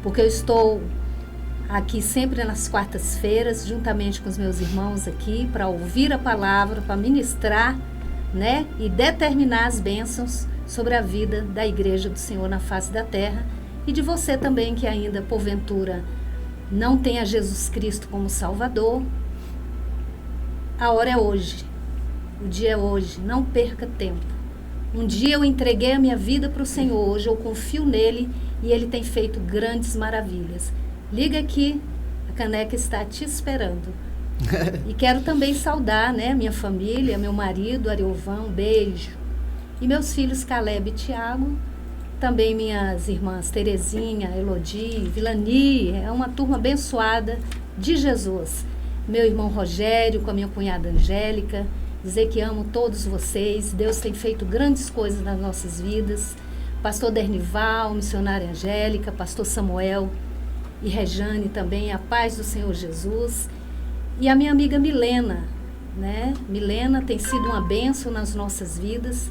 porque eu estou aqui sempre nas quartas-feiras, juntamente com os meus irmãos aqui, para ouvir a palavra, para ministrar, né, e determinar as bênçãos sobre a vida da Igreja do Senhor na face da terra, e de você também que ainda, porventura, não tem a Jesus Cristo como Salvador. A hora é hoje, o dia é hoje, não perca tempo. Um dia eu entreguei a minha vida para o Senhor, hoje eu confio nele e ele tem feito grandes maravilhas. Liga aqui, a caneca está te esperando. E quero também saudar, né, minha família, meu marido, Ariovan, um beijo. E meus filhos Caleb e Tiago, também minhas irmãs Terezinha, Elodie, Vilani, é uma turma abençoada de Jesus. Meu irmão Rogério, com a minha cunhada Angélica, dizer que amo todos vocês, Deus tem feito grandes coisas nas nossas vidas. Pastor Dernival, missionária Angélica, pastor Samuel e Rejane também, a paz do Senhor Jesus. E a minha amiga Milena, né? Milena tem sido uma bênção nas nossas vidas.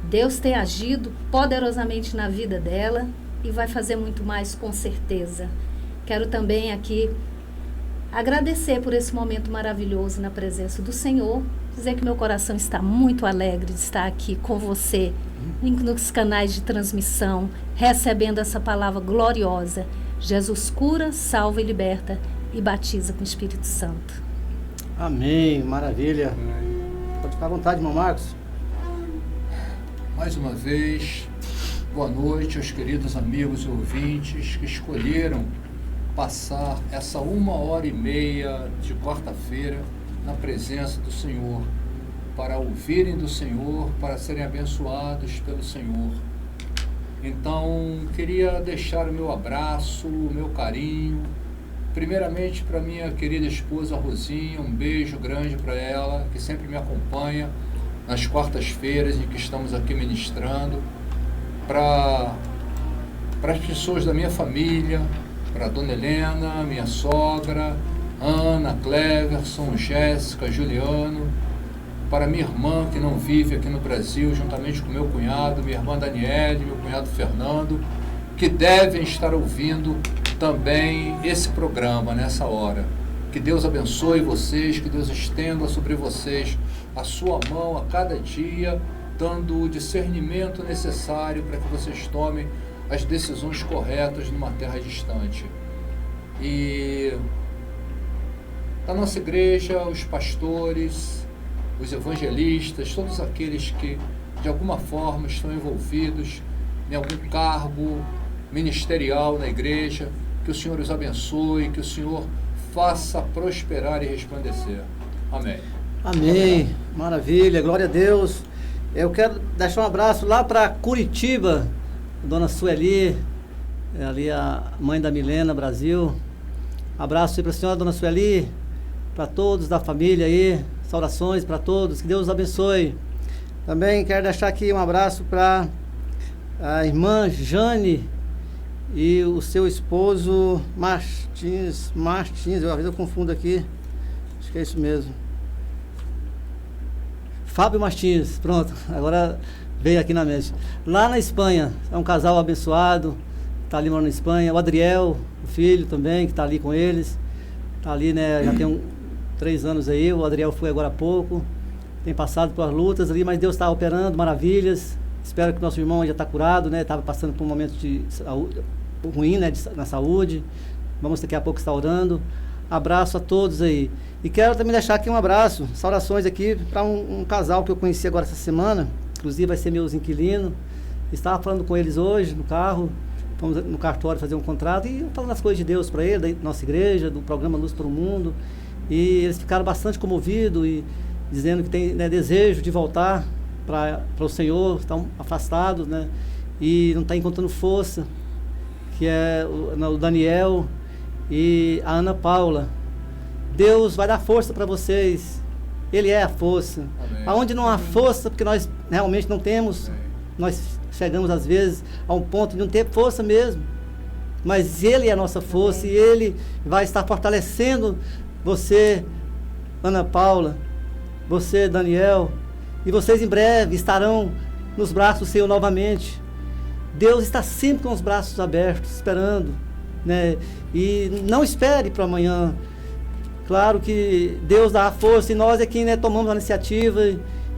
Deus tem agido poderosamente na vida dela e vai fazer muito mais com certeza. Quero também aqui agradecer por esse momento maravilhoso na presença do Senhor, dizer que meu coração está muito alegre de estar aqui com você, nos canais de transmissão, recebendo essa palavra gloriosa. Jesus cura, salva e liberta e batiza com o Espírito Santo. Amém, maravilha. Pode ficar à vontade, irmão Marcos. Mais uma vez, boa noite aos queridos amigos e ouvintes que escolheram passar essa 1h30 de quarta-feira na presença do Senhor, para ouvirem do Senhor, para serem abençoados pelo Senhor. Então, queria deixar o meu abraço, o meu carinho, primeiramente para minha querida esposa Rosinha, um beijo grande para ela, que sempre me acompanha nas quartas-feiras em que estamos aqui ministrando, para as pessoas da minha família, para a dona Helena, minha sogra, Ana, Cleverson, Jéssica, Juliano, para minha irmã que não vive aqui no Brasil, juntamente com meu cunhado, minha irmã Daniele, meu cunhado Fernando, que devem estar ouvindo também esse programa nessa hora. Que Deus abençoe vocês, que Deus estenda sobre vocês a sua mão a cada dia, dando o discernimento necessário para que vocês tomem as decisões corretas numa terra distante. E da nossa igreja, os pastores, os evangelistas, todos aqueles que de alguma forma estão envolvidos em algum cargo ministerial na igreja, que o Senhor os abençoe, que o Senhor faça prosperar e resplandecer. Amém. Amém. Maravilha, glória a Deus. Eu quero deixar um abraço lá para Curitiba, dona Sueli, ali a mãe da Milena, Brasil. Abraço aí para a senhora, dona Sueli, para todos da família aí, saudações para todos, que Deus os abençoe. Também quero deixar aqui um abraço para a irmã Jane e o seu esposo Martins, eu às vezes eu confundo aqui, acho que é isso mesmo. Fábio Martins, pronto, agora veio aqui na mente. Lá na Espanha, é um casal abençoado, está ali morando na Espanha. O Adriel, o filho também, que está ali com eles, está ali, né, já tem 3 anos aí, o Adriel foi agora há pouco, tem passado por lutas ali, mas Deus está operando maravilhas. Espero que nosso irmão já está curado, né, estava passando por um momento de saúde ruim, né, na saúde. Vamos daqui a pouco estar orando. Abraço a todos aí. E quero também deixar aqui um abraço, saudações aqui para um casal que eu conheci agora essa semana, inclusive vai ser meus inquilinos. Estava falando com eles hoje no carro, fomos no cartório fazer um contrato e falando as coisas de Deus para eles, da nossa igreja, do programa Luz para o Mundo. E eles ficaram bastante comovidos e dizendo que tem, né, desejo de voltar para o Senhor, estão afastados, né, e não está encontrando força, que é o Daniel e a Ana Paula. Deus vai dar força para vocês, Ele é a força. Amém. Aonde não há força, porque nós realmente não temos, amém, nós chegamos às vezes a um ponto de não ter força mesmo, mas Ele é a nossa força, amém, e Ele vai estar fortalecendo você, Ana Paula, você, Daniel, e vocês em breve estarão nos braços do Senhor novamente. Deus está sempre com os braços abertos, esperando, né? E não espere para amanhã. Claro que Deus dá a força e nós é quem, né, tomamos a iniciativa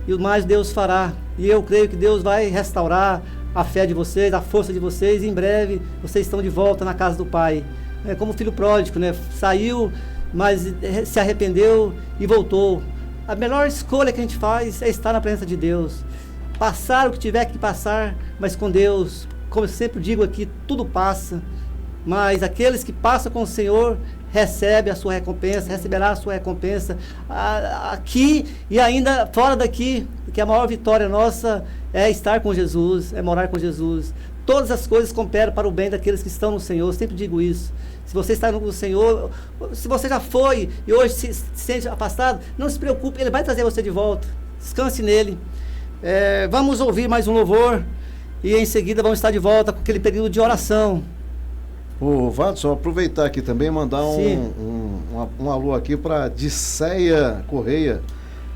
e o mais Deus fará. E eu creio que Deus vai restaurar a fé de vocês, a força de vocês, e em breve vocês estão de volta na casa do Pai. É como o filho pródigo, né? Saiu, mas se arrependeu e voltou. A melhor escolha que a gente faz é estar na presença de Deus. Passar o que tiver que passar, mas com Deus. Como eu sempre digo aqui, tudo passa. Mas aqueles que passam com o Senhor recebem a sua recompensa, receberá a sua recompensa aqui e ainda fora daqui, que a maior vitória nossa é estar com Jesus, é morar com Jesus. Todas as coisas cooperam para o bem daqueles que estão no Senhor, eu sempre digo isso. Se você está no Senhor, se você já foi e hoje se sente afastado, não se preocupe, Ele vai trazer você de volta. Descanse nele. Vamos ouvir mais um louvor e em seguida vamos estar de volta com aquele período de oração. Ô, Vadson, aproveitar aqui também, mandar um alô aqui para Disseia Correia,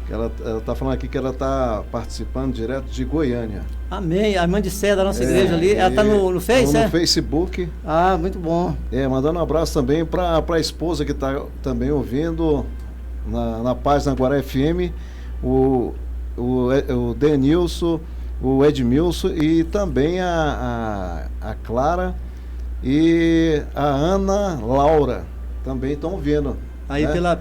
que ela está falando aqui que ela está participando direto de Goiânia. Amém, a irmã Disseia da nossa igreja ali, ela está no Face, no Facebook. Ah, muito bom. Mandando um abraço também para a esposa que está também ouvindo na página Guará FM, o Denilson, o Edmilson e também a Clara e a Ana Laura também estão ouvindo. Aí, né?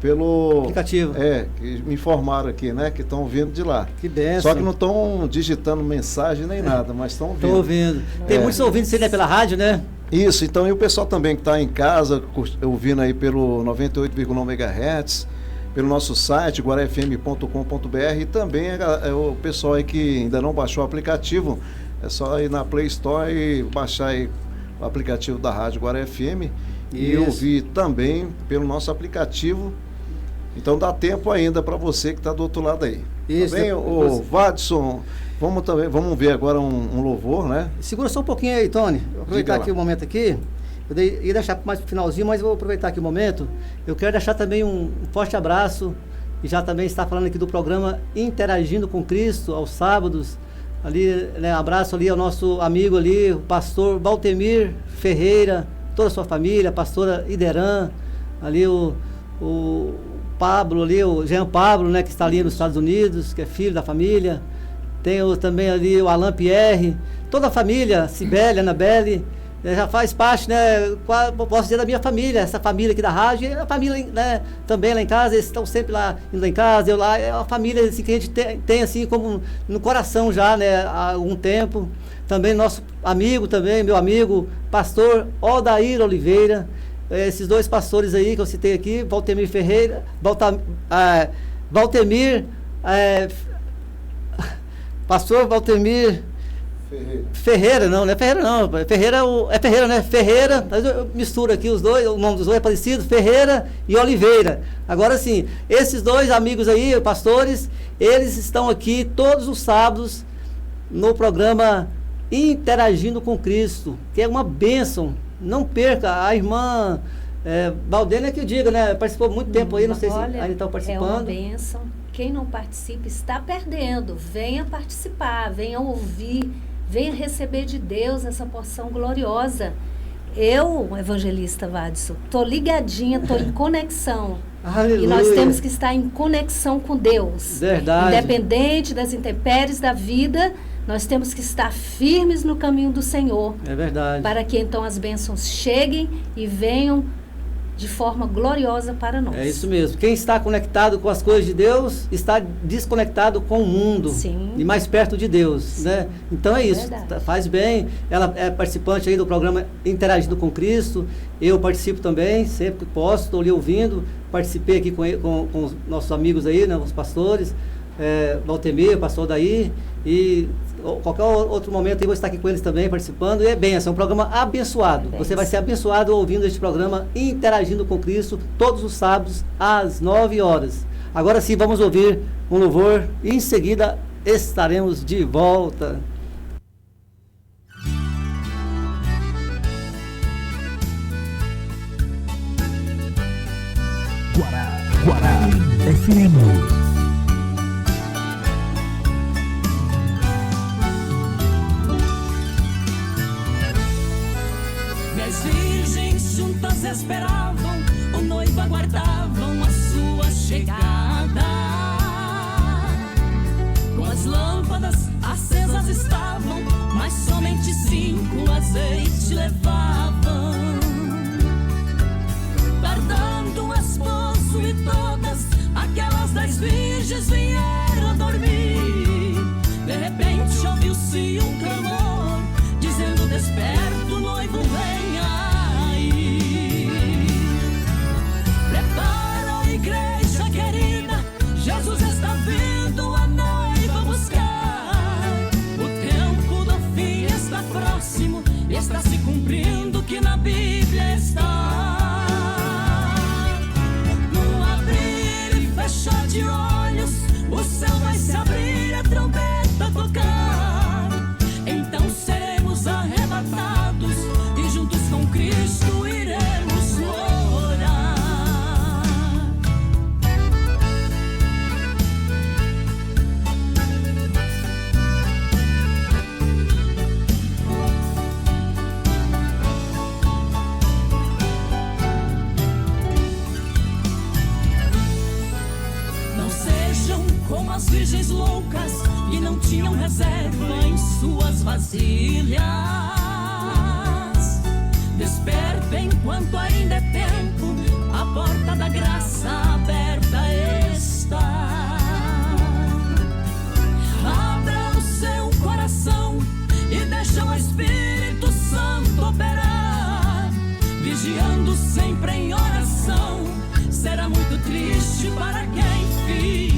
Pelo aplicativo. Que me informaram aqui, né? Que estão ouvindo de lá. Que benção. Só que não estão digitando mensagem nem nada, mas estão ouvindo. Estão ouvindo. Tem muitos ouvintes aí, né, pela rádio, né? Isso, então, e o pessoal também que está em casa, ouvindo aí pelo 98,9 MHz, pelo nosso site, guarafm.com.br, e também o pessoal aí que ainda não baixou o aplicativo, é só ir na Play Store e baixar aí o aplicativo da Rádio Guará FM e ouvir também pelo nosso aplicativo. Então dá tempo ainda para você que está do outro lado aí. Isso. Também, o Vadson, vamos ver agora um louvor, né? Segura só um pouquinho aí, Tony. Vou aproveitar aqui o momento aqui. Eu ia deixar mais pro finalzinho, mas vou aproveitar aqui o momento. Eu quero deixar também um forte abraço e já também está falando aqui do programa Interagindo com Cristo aos sábados. Ali, né, abraço ali ao nosso amigo ali, o pastor Valtemir Ferreira, toda a sua família, a pastora Ideran, ali o Pablo ali, o Jean Pablo, né, que está ali nos Estados Unidos, que é filho da família. Tem também ali o Alain Pierre, toda a família, Cibele, Anabelle, já faz parte, né, posso dizer, da minha família, essa família aqui da rádio, e a família, né, também lá em casa, eles estão sempre lá, indo lá em casa, eu lá, é uma família assim, que a gente tem assim, como no coração já, né, há algum tempo. Também nosso amigo também, meu amigo, pastor Odair Oliveira, esses dois pastores aí que eu citei aqui, Valtemir Ferreira, pastor Valtemir Ferreira, não é Ferreira não. Ferreira é Ferreira, né? Ferreira, mas eu misturo aqui os dois, o nome dos dois é parecido, Ferreira e Oliveira. Agora sim, esses dois amigos aí, pastores, eles estão aqui todos os sábados no programa Interagindo com Cristo, que é uma bênção. Não perca, a irmã Valdênia que eu diga, né? Participou muito tempo aí, não sei se ainda estão participando. É uma bênção. Quem não participa está perdendo. Venha participar, venha ouvir, venha receber de Deus essa porção gloriosa. Eu, evangelista Vadson, estou ligadinha, estou em conexão. Aleluia. E nós temos que estar em conexão com Deus. Verdade. Independente das intempéries da vida, nós temos que estar firmes no caminho do Senhor. É verdade. Para que então as bênçãos cheguem e venham de forma gloriosa para nós. É isso mesmo. Quem está conectado com as coisas de Deus está desconectado com o mundo. Sim. E mais perto de Deus, Sim. né? Então é isso. Faz bem. Ela é participante aí do programa Interagindo com Cristo. Eu participo também, sempre que posso, estou ali ouvindo. Participei aqui com os nossos amigos aí, né, os pastores, Valtemir, pastor Daí, e qualquer outro momento eu vou estar aqui com eles também participando. E é bênção, é um programa abençoado. Você vai ser abençoado ouvindo este programa Interagindo com Cristo todos os sábados às 9 horas. Agora sim, vamos ouvir um louvor e em seguida estaremos de volta. Guará FM. Juntas esperavam, o noivo aguardavam a sua chegada. Com as lâmpadas acesas estavam, mas somente 5 azeite levavam. Tardando o esposo e todas aquelas 10 virgens vieram dormir. De repente ouviu-se um clamor, dizendo: desperta, o noivo venha. Igreja querida, Jesus está vindo a noiva buscar. O tempo do fim está próximo, está se cumprindo o que na Bíblia está. No abrir e fechar de olhos, o céu vai se abrir, a trombeta tocar. Então seremos arrebatados e juntos com Cristo iremos morar. Como as virgens loucas que não tinham reserva em suas vasilhas. Desperta enquanto ainda é tempo, a porta da graça aberta está. Abra o seu coração e deixa o Espírito Santo operar. Vigiando sempre em oração, será muito triste para quem fica.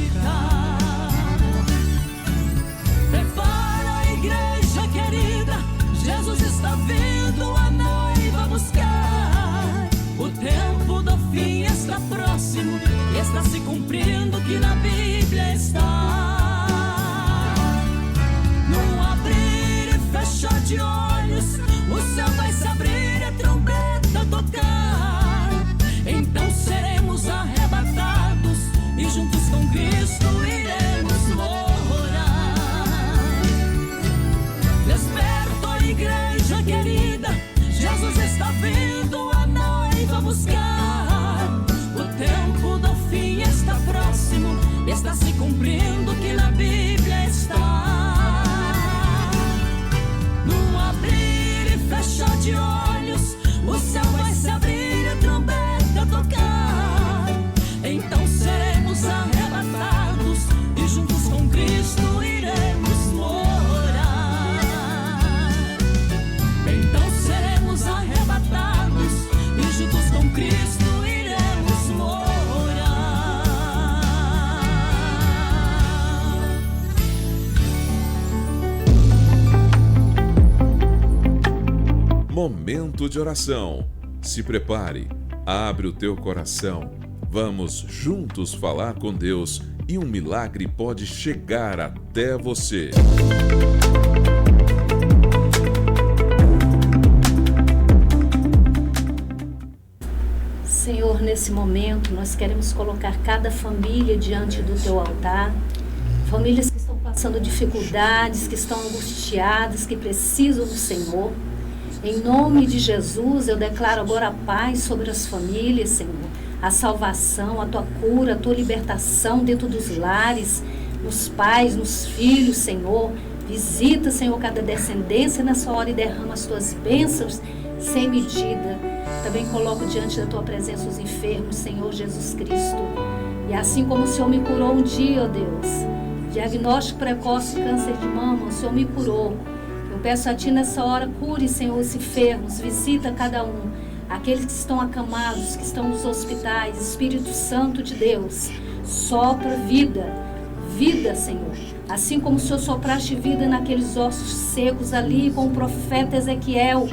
Prepara a igreja querida, Jesus está vindo a noiva buscar. O tempo do fim está próximo, está se cumprindo o que na Bíblia está. No abrir e fechar de olhos, o céu vai se abrir e a trombeta tocar. Então seremos arrebatados e juntos com Cristo iremos morar. Desperta, igreja querida, Jesus está vindo a noiva buscar. O tempo do fim está próximo, está se cumprindo o que na Bíblia está. No abrir momento de oração. Se prepare, abre o teu coração. Vamos juntos falar com Deus e um milagre pode chegar até você. Senhor, nesse momento nós queremos colocar cada família diante do teu altar. Famílias que estão passando dificuldades, que estão angustiadas, que precisam do Senhor. Em nome de Jesus, eu declaro agora a paz sobre as famílias, Senhor. A salvação, a tua cura, a tua libertação dentro dos lares, nos pais, nos filhos, Senhor. Visita, Senhor, cada descendência nessa hora e derrama as tuas bênçãos sem medida. Também coloco diante da tua presença os enfermos, Senhor Jesus Cristo. E assim como o Senhor me curou um dia, ó Deus, diagnóstico precoce de câncer de mama, o Senhor me curou. Eu peço a Ti nessa hora, cure, Senhor, os enfermos, visita cada um, aqueles que estão acamados, que estão nos hospitais. Espírito Santo de Deus, sopra vida, vida, Senhor. Assim como o Senhor sopraste vida naqueles ossos secos ali com o profeta Ezequiel,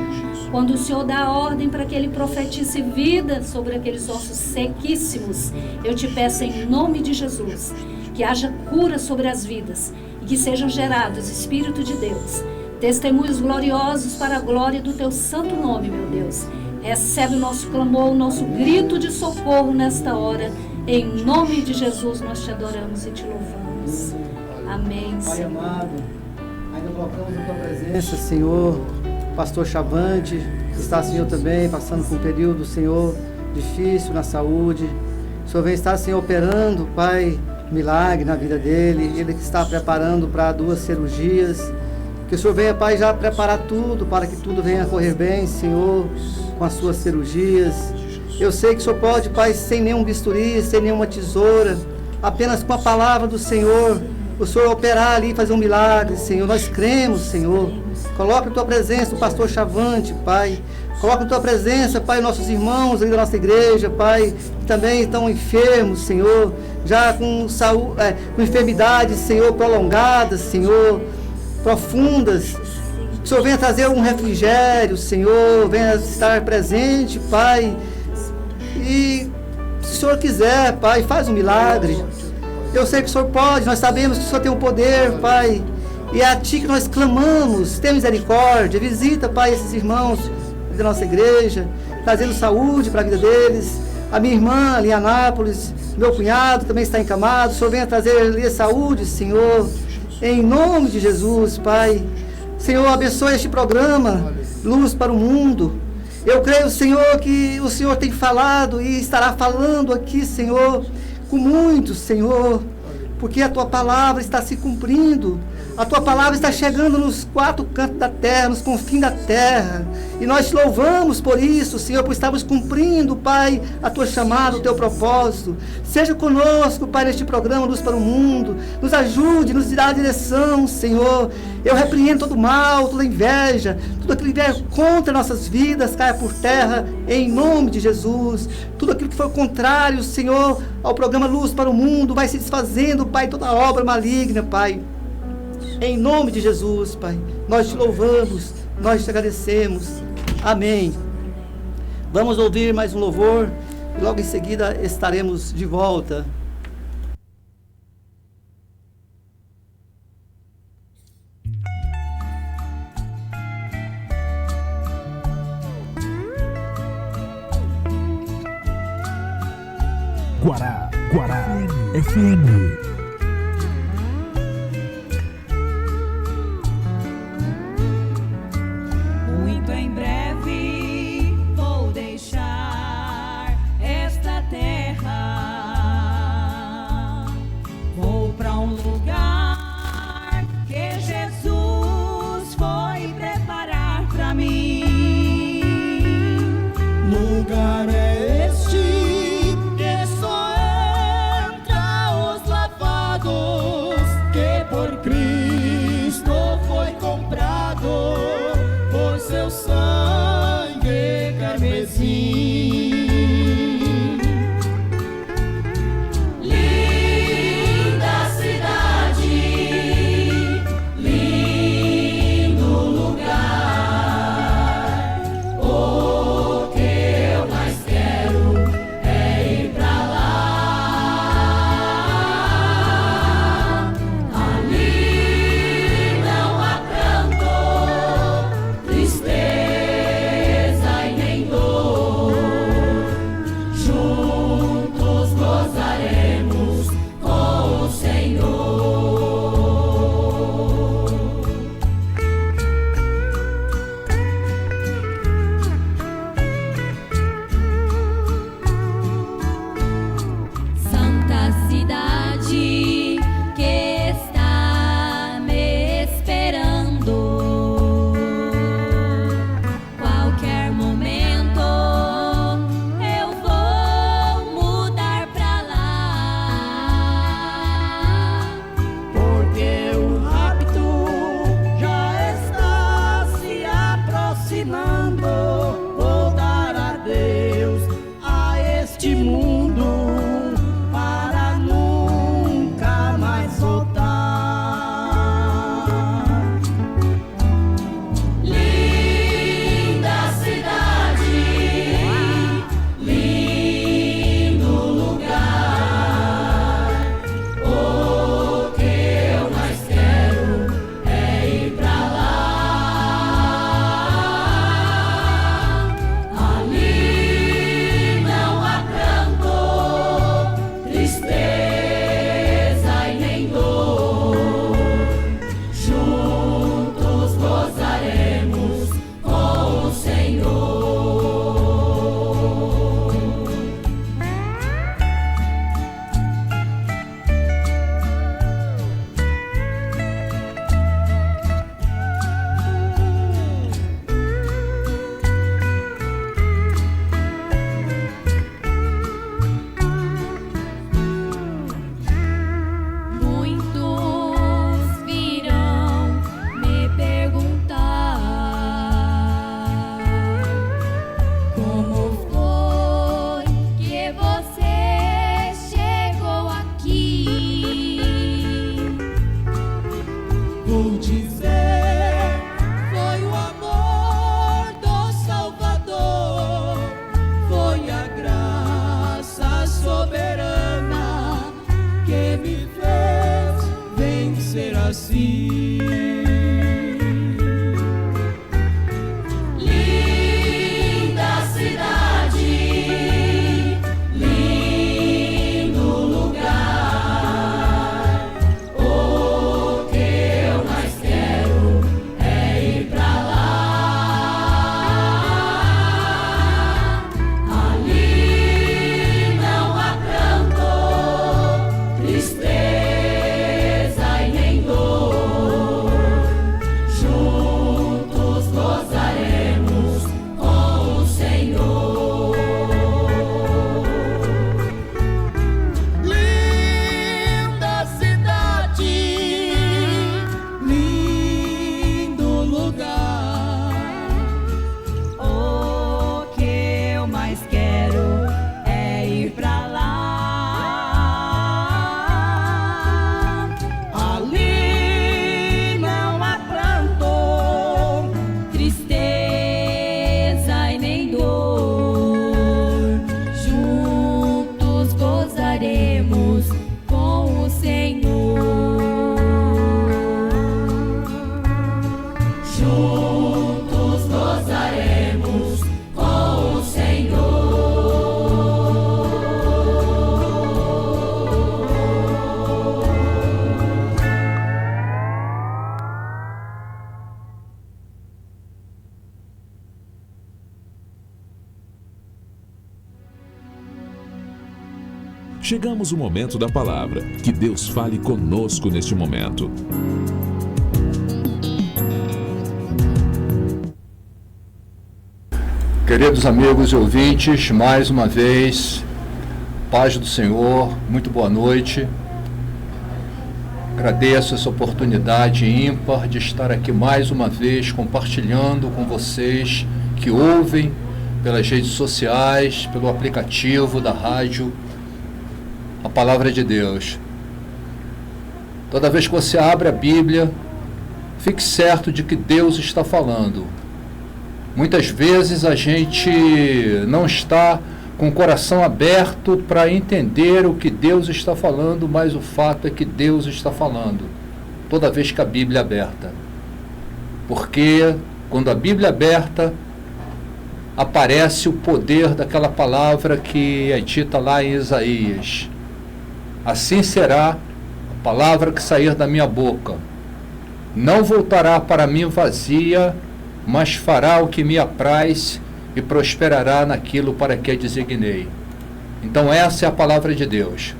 quando o Senhor dá a ordem para que ele profetize vida sobre aqueles ossos sequíssimos, eu te peço em nome de Jesus, que haja cura sobre as vidas e que sejam gerados, Espírito de Deus, testemunhos gloriosos para a glória do teu santo nome, meu Deus. Recebe o nosso clamor, o nosso grito de socorro nesta hora. Em nome de Jesus nós te adoramos e te louvamos. Amém, Pai Senhor. amado, ainda colocamos na tua presença, Senhor, pastor Chavante, que está, Senhor, também passando por um período, Senhor, difícil na saúde. O Senhor vem estar, Senhor, operando, Pai, milagre na vida dele. Ele que está preparando para 2 cirurgias. Que o Senhor venha, Pai, já preparar tudo para que tudo venha correr bem, Senhor, com as suas cirurgias. Eu sei que o Senhor pode, Pai, sem nenhum bisturi, sem nenhuma tesoura, apenas com a palavra do Senhor, o Senhor operar ali, fazer um milagre, Senhor. Nós cremos, Senhor. Coloca a tua presença o pastor Chavante, Pai. Coloca a tua presença, Pai, nossos irmãos ali da nossa igreja, Pai, que também estão enfermos, Senhor, já com saúde, com enfermidades, Senhor, prolongadas, Senhor, profundas. Que o Senhor venha trazer um refrigério, Senhor, venha estar presente, Pai. E se o Senhor quiser, Pai, faz um milagre. Eu sei que o Senhor pode, nós sabemos que o Senhor tem o poder, Pai. E é a Ti que nós clamamos, tem misericórdia. Visita, Pai, esses irmãos da nossa igreja, trazendo saúde para a vida deles. A minha irmã ali em Anápolis, meu cunhado também está encamado. O Senhor venha trazer ali saúde, Senhor, em nome de Jesus, Pai. Senhor, abençoe este programa, Luz para o Mundo. Eu creio, Senhor, que o Senhor tem falado e estará falando aqui, Senhor, com muitos, Senhor, porque a Tua palavra está se cumprindo. A Tua palavra está chegando nos 4 cantos da terra, nos confins da terra. E nós te louvamos por isso, Senhor, por estarmos cumprindo, Pai, a Tua chamada, o Teu propósito. Seja conosco, Pai, neste programa Luz para o Mundo. Nos ajude, nos dê a direção, Senhor. Eu repreendo todo mal, toda inveja, tudo aquilo que vier contra nossas vidas, caia por terra, em nome de Jesus. Tudo aquilo que for contrário, Senhor, ao programa Luz para o Mundo, vai se desfazendo, Pai, toda obra maligna, Pai. Em nome de Jesus, Pai, nós te louvamos, nós te agradecemos. Amém. Vamos ouvir mais um louvor e logo em seguida estaremos de volta. Guará FM. Muito em breve vou deixar esta terra. Vou para um lugar que Jesus foi preparar para mim. Lugar é este que só entra os lavados, que por Cristo foi comprado por seu sangue carmesim. Linda cidade, lindo lugar, juntos gozaremos com o Senhor. Chegamos ao momento da palavra. Que Deus fale conosco neste momento. Queridos amigos e ouvintes, mais uma vez, paz do Senhor, muito boa noite. Agradeço essa oportunidade ímpar de estar aqui mais uma vez compartilhando com vocês que ouvem pelas redes sociais, pelo aplicativo da rádio, a palavra de Deus. Toda vez que você abre a Bíblia, fique certo de que Deus está falando. Muitas vezes a gente não está com o coração aberto para entender o que Deus está falando, mas o fato é que Deus está falando toda vez que a Bíblia é aberta. Porque quando a Bíblia é aberta, aparece o poder daquela palavra que é dita lá em Isaías. Assim será a palavra que sair da minha boca. Não voltará para mim vazia, mas fará o que me apraz e prosperará naquilo para que a designei. Então essa é a palavra de Deus.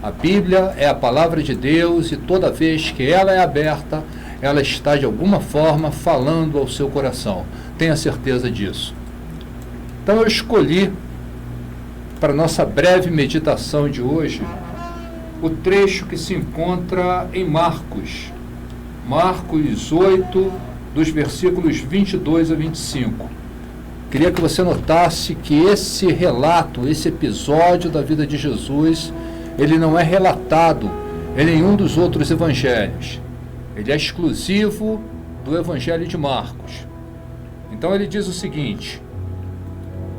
A Bíblia é a palavra de Deus e toda vez que ela é aberta, ela está de alguma forma falando ao seu coração. Tenha certeza disso. Então eu escolhi para nossa breve meditação de hoje o trecho que se encontra em Marcos 8, dos versículos 22 a 25. Queria que você notasse que esse relato, esse episódio da vida de Jesus, ele não é relatado em nenhum dos outros evangelhos. Ele é exclusivo do Evangelho de Marcos. Então ele diz o seguinte: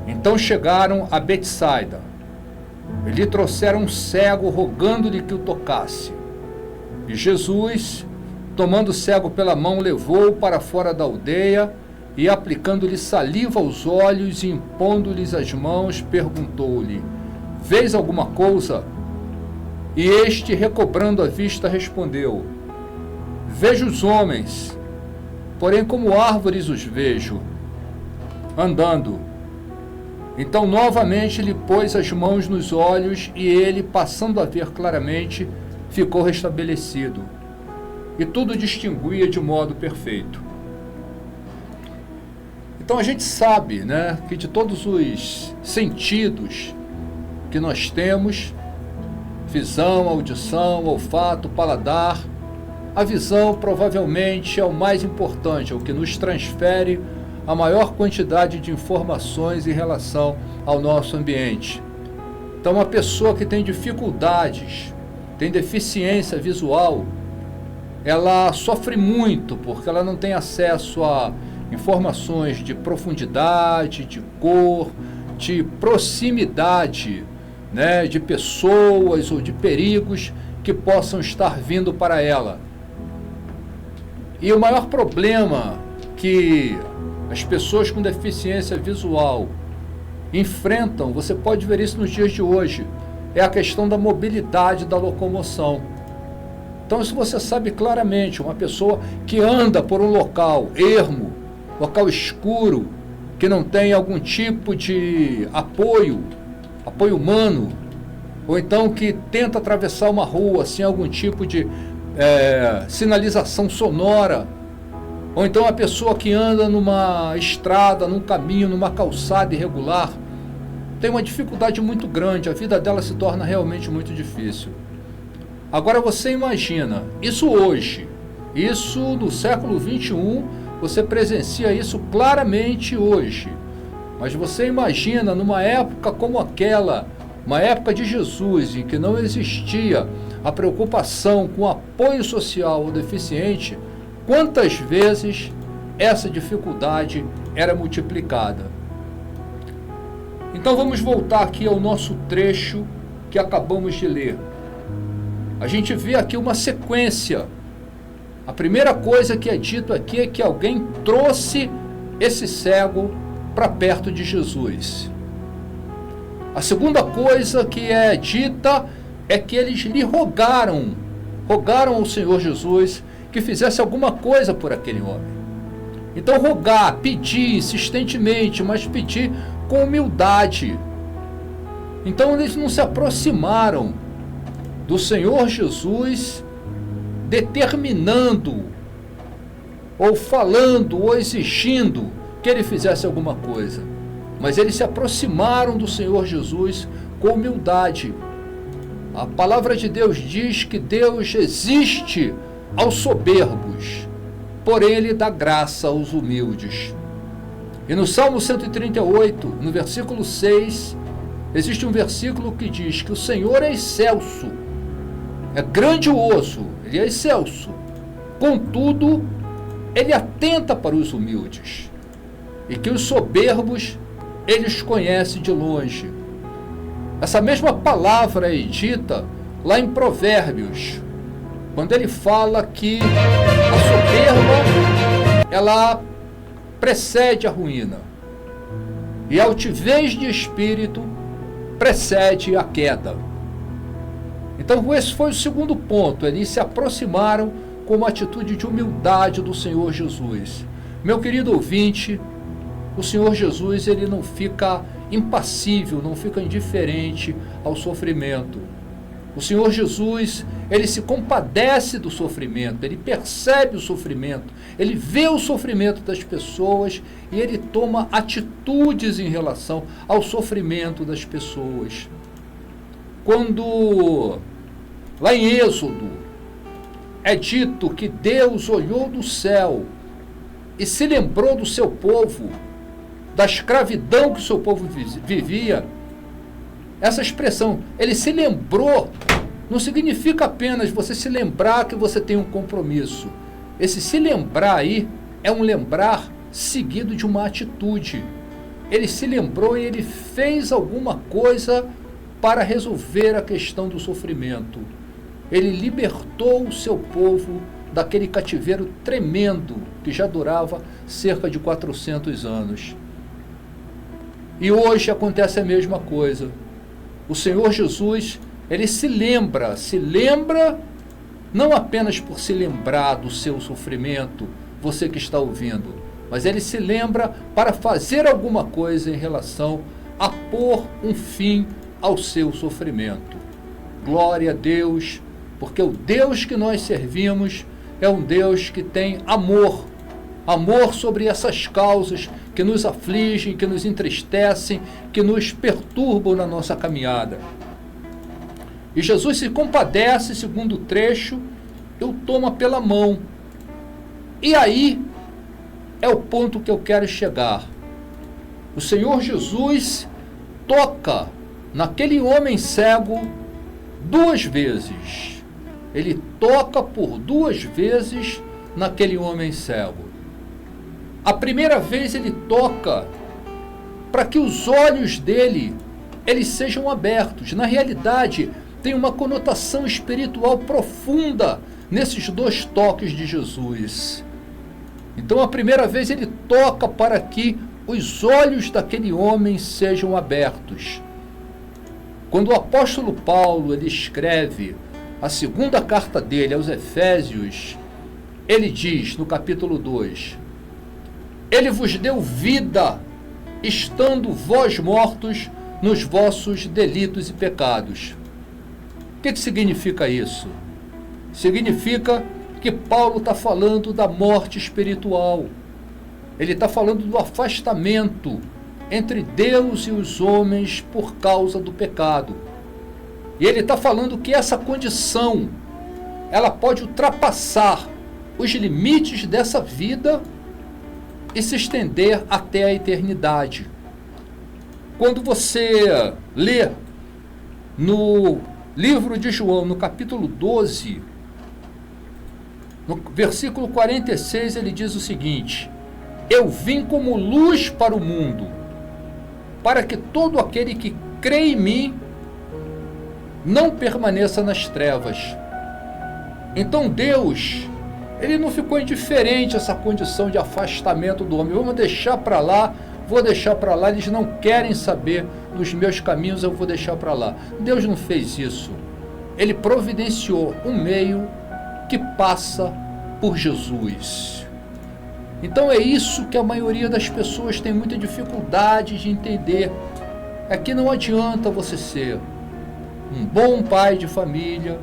então chegaram a Betsaida. E lhe trouxeram um cego, rogando-lhe que o tocasse. E Jesus, tomando o cego pela mão, levou-o para fora da aldeia e, aplicando-lhe saliva aos olhos e impondo-lhes as mãos, perguntou-lhe: vês alguma coisa? E este, recobrando a vista, respondeu: vejo os homens, porém como árvores os vejo, andando. Então novamente lhe pôs as mãos nos olhos e ele, passando a ver claramente, ficou restabelecido. E tudo distinguia de modo perfeito. Então a gente sabe, né, que de todos os sentidos que nós temos, visão, audição, olfato, paladar, a visão provavelmente é o mais importante, é o que nos transfere a maior quantidade de informações em relação ao nosso ambiente. Então uma pessoa que tem dificuldades, tem deficiência visual, ela sofre muito porque ela não tem acesso a informações de profundidade, de cor, de proximidade, né, de pessoas ou de perigos que possam estar vindo para ela. E o maior problema que as pessoas com deficiência visual enfrentam, você pode ver isso nos dias de hoje, é a questão da mobilidade, da locomoção. Então isso você sabe claramente, uma pessoa que anda por um local ermo, local escuro, que não tem algum tipo de apoio humano, ou então que tenta atravessar uma rua sem algum tipo de sinalização sonora, ou então a pessoa que anda numa estrada, num caminho, numa calçada irregular, tem uma dificuldade muito grande, a vida dela se torna realmente muito difícil. Agora você imagina, isso hoje, isso no século XXI, você presencia isso claramente hoje. Mas você imagina numa época como aquela, uma época de Jesus, em que não existia a preocupação com o apoio social ao deficiente, quantas vezes essa dificuldade era multiplicada. Então vamos voltar aqui ao nosso trecho que acabamos de ler. A gente vê aqui uma sequência A primeira coisa que é dito aqui é que alguém trouxe esse cego para perto de Jesus. A segunda coisa que é dita é que eles lhe rogaram ao Senhor Jesus que fizesse alguma coisa por aquele homem. Então rogar, pedir insistentemente, mas pedir com humildade. Então eles não se aproximaram do Senhor Jesus determinando, ou falando, ou exigindo que ele fizesse alguma coisa. Mas eles se aproximaram do Senhor Jesus com humildade. A palavra de Deus diz que Deus resiste aos soberbos, porém ele dá graça aos humildes. E no Salmo 138, no versículo 6, existe um versículo que diz que o Senhor é excelso, é grandioso, ele é excelso. Contudo, ele atenta para os humildes, e que os soberbos ele os conhece de longe. Essa mesma palavra é dita lá em Provérbios, quando ele fala que a soberba, ela precede a ruína, e a altivez de espírito precede a queda. Então esse foi o segundo ponto, eles se aproximaram com uma atitude de humildade do Senhor Jesus. Meu querido ouvinte, o Senhor Jesus ele não fica impassível, não fica indiferente ao sofrimento. O Senhor Jesus, ele se compadece do sofrimento, ele percebe o sofrimento, ele vê o sofrimento das pessoas e ele toma atitudes em relação ao sofrimento das pessoas. Quando, lá em Êxodo, é dito que Deus olhou do céu e se lembrou do seu povo, da escravidão que o seu povo vivia, essa expressão, ele se lembrou, não significa apenas você se lembrar que você tem um compromisso. Esse se lembrar aí é um lembrar seguido de uma atitude. Ele se lembrou e ele fez alguma coisa para resolver a questão do sofrimento. Ele libertou o seu povo daquele cativeiro tremendo que já durava cerca de 400 anos. E hoje acontece a mesma coisa. O Senhor Jesus, ele se lembra não apenas por se lembrar do seu sofrimento, você que está ouvindo, mas ele se lembra para fazer alguma coisa em relação a pôr um fim ao seu sofrimento. Glória a Deus, porque o Deus que nós servimos é um Deus que tem amor sobre essas causas que nos afligem, que nos entristecem, que nos perturbam na nossa caminhada. E Jesus se compadece, segundo o trecho, e o toma pela mão. E aí é o ponto que eu quero chegar. O Senhor Jesus toca naquele homem cego 2 vezes. Ele toca por 2 vezes naquele homem cego. A primeira vez ele toca para que os olhos dele eles sejam abertos. Na realidade, tem uma conotação espiritual profunda nesses 2 toques de Jesus. Então, a primeira vez ele toca para que os olhos daquele homem sejam abertos. Quando o apóstolo Paulo ele escreve a segunda carta dele aos Efésios, ele diz no capítulo 2: Ele vos deu vida, estando vós mortos nos vossos delitos e pecados. O que significa isso? Significa que Paulo está falando da morte espiritual. Ele está falando do afastamento entre Deus e os homens por causa do pecado. E ele está falando que essa condição, ela pode ultrapassar os limites dessa vida e se estender até a eternidade. Quando você lê no livro de João, no capítulo 12, no versículo 46, ele diz o seguinte: Eu vim como luz para o mundo, para que todo aquele que crê em mim não permaneça nas trevas. Então Deus, Ele não ficou indiferente a essa condição de afastamento do homem. Vamos deixar para lá, vou deixar para lá, eles não querem saber dos meus caminhos, eu vou deixar para lá. Deus não fez isso. Ele providenciou um meio que passa por Jesus. Então é isso que a maioria das pessoas tem muita dificuldade de entender. É que não adianta você ser um bom pai de família,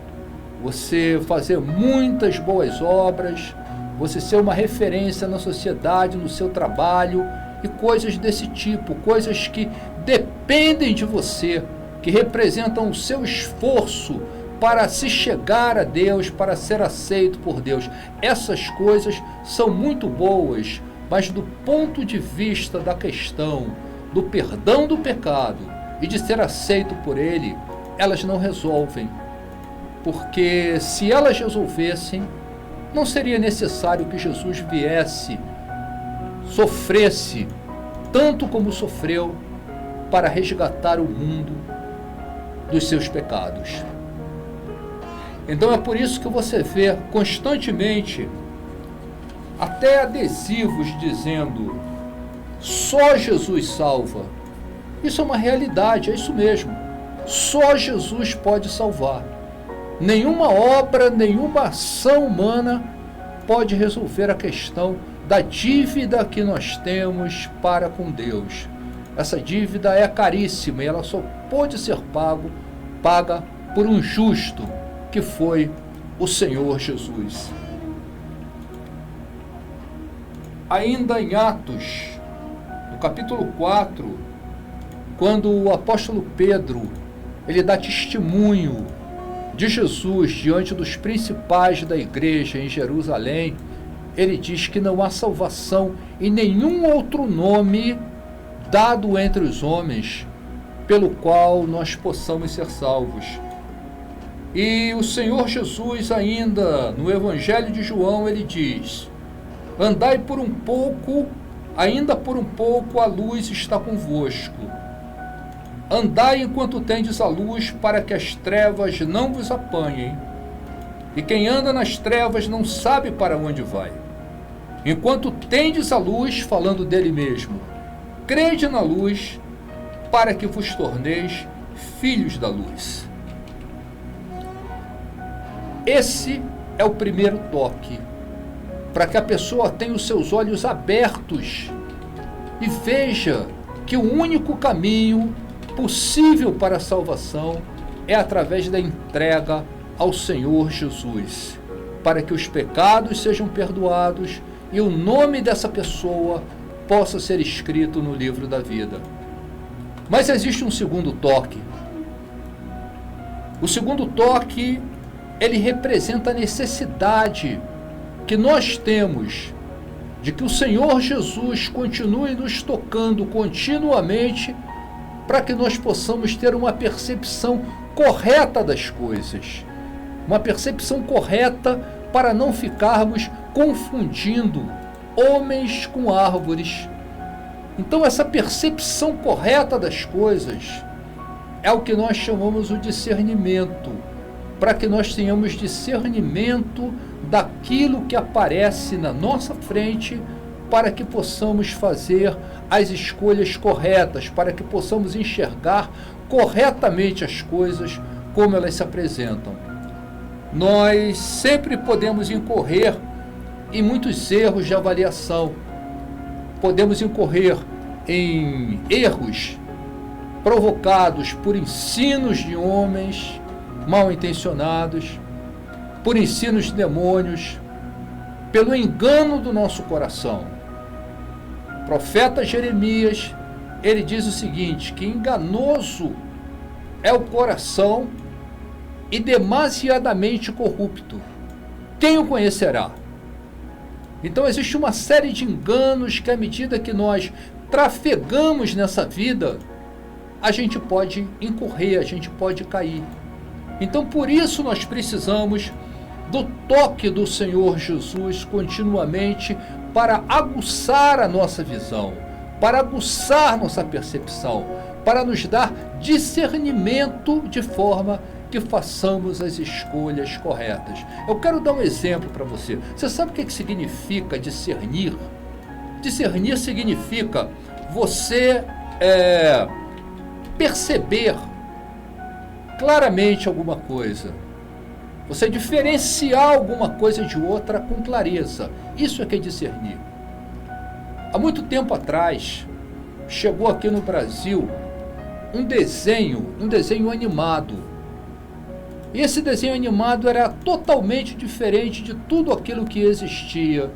você fazer muitas boas obras, você ser uma referência na sociedade, no seu trabalho e coisas desse tipo, coisas que dependem de você, que representam o seu esforço para se chegar a Deus, para ser aceito por Deus. Essas coisas são muito boas, mas do ponto de vista da questão do perdão do pecado e de ser aceito por Ele, elas não resolvem. Porque se elas resolvessem, não seria necessário que Jesus viesse, sofresse tanto como sofreu para resgatar o mundo dos seus pecados. Então é por isso que você vê constantemente até adesivos dizendo só Jesus salva. Isso é uma realidade, é isso mesmo. Só Jesus pode salvar. Nenhuma obra, nenhuma ação humana pode resolver a questão da dívida que nós temos para com Deus. Essa dívida é caríssima e ela só pode ser paga por um justo, que foi o Senhor Jesus. Ainda em Atos, no capítulo 4, quando o apóstolo Pedro ele dá testemunho de Jesus diante dos principais da igreja em Jerusalém, ele diz que não há salvação em nenhum outro nome dado entre os homens pelo qual nós possamos ser salvos. E o Senhor Jesus ainda no Evangelho de João ele diz: andai por um pouco, ainda por um pouco a luz está convosco. Andai enquanto tendes a luz, para que as trevas não vos apanhem. E quem anda nas trevas não sabe para onde vai. Enquanto tendes a luz, falando dele mesmo, crede na luz, para que vos torneis filhos da luz. Esse é o primeiro toque, para que a pessoa tenha os seus olhos abertos e veja que o único caminho possível para a salvação é através da entrega ao Senhor Jesus, para que os pecados sejam perdoados e o nome dessa pessoa possa ser escrito no livro da vida. Mas existe um segundo toque. O segundo toque, ele representa a necessidade que nós temos de que o Senhor Jesus continue nos tocando continuamente para que nós possamos ter uma percepção correta das coisas. Uma percepção correta para não ficarmos confundindo homens com árvores. Então essa percepção correta das coisas é o que nós chamamos o discernimento, para que nós tenhamos discernimento daquilo que aparece na nossa frente, para que possamos fazer as escolhas corretas, para que possamos enxergar corretamente as coisas como elas se apresentam. Nós sempre podemos incorrer em muitos erros de avaliação. Podemos incorrer em erros provocados por ensinos de homens mal intencionados, por ensinos de demônios, pelo engano do nosso coração. O profeta Jeremias, ele diz o seguinte, que enganoso é o coração e demasiadamente corrupto. Quem o conhecerá? Então existe uma série de enganos que à medida que nós trafegamos nessa vida, a gente pode incorrer, a gente pode cair. Então por isso nós precisamos do toque do Senhor Jesus continuamente para aguçar a nossa visão, para aguçar nossa percepção, para nos dar discernimento de forma que façamos as escolhas corretas. Eu quero dar um exemplo para você. Você sabe o que significa discernir? Discernir significa você perceber claramente alguma coisa. Você diferenciar alguma coisa de outra com clareza. Isso é que é discernir. Há muito tempo atrás, chegou aqui no Brasil um desenho animado. E esse desenho animado era totalmente diferente de tudo aquilo que existia.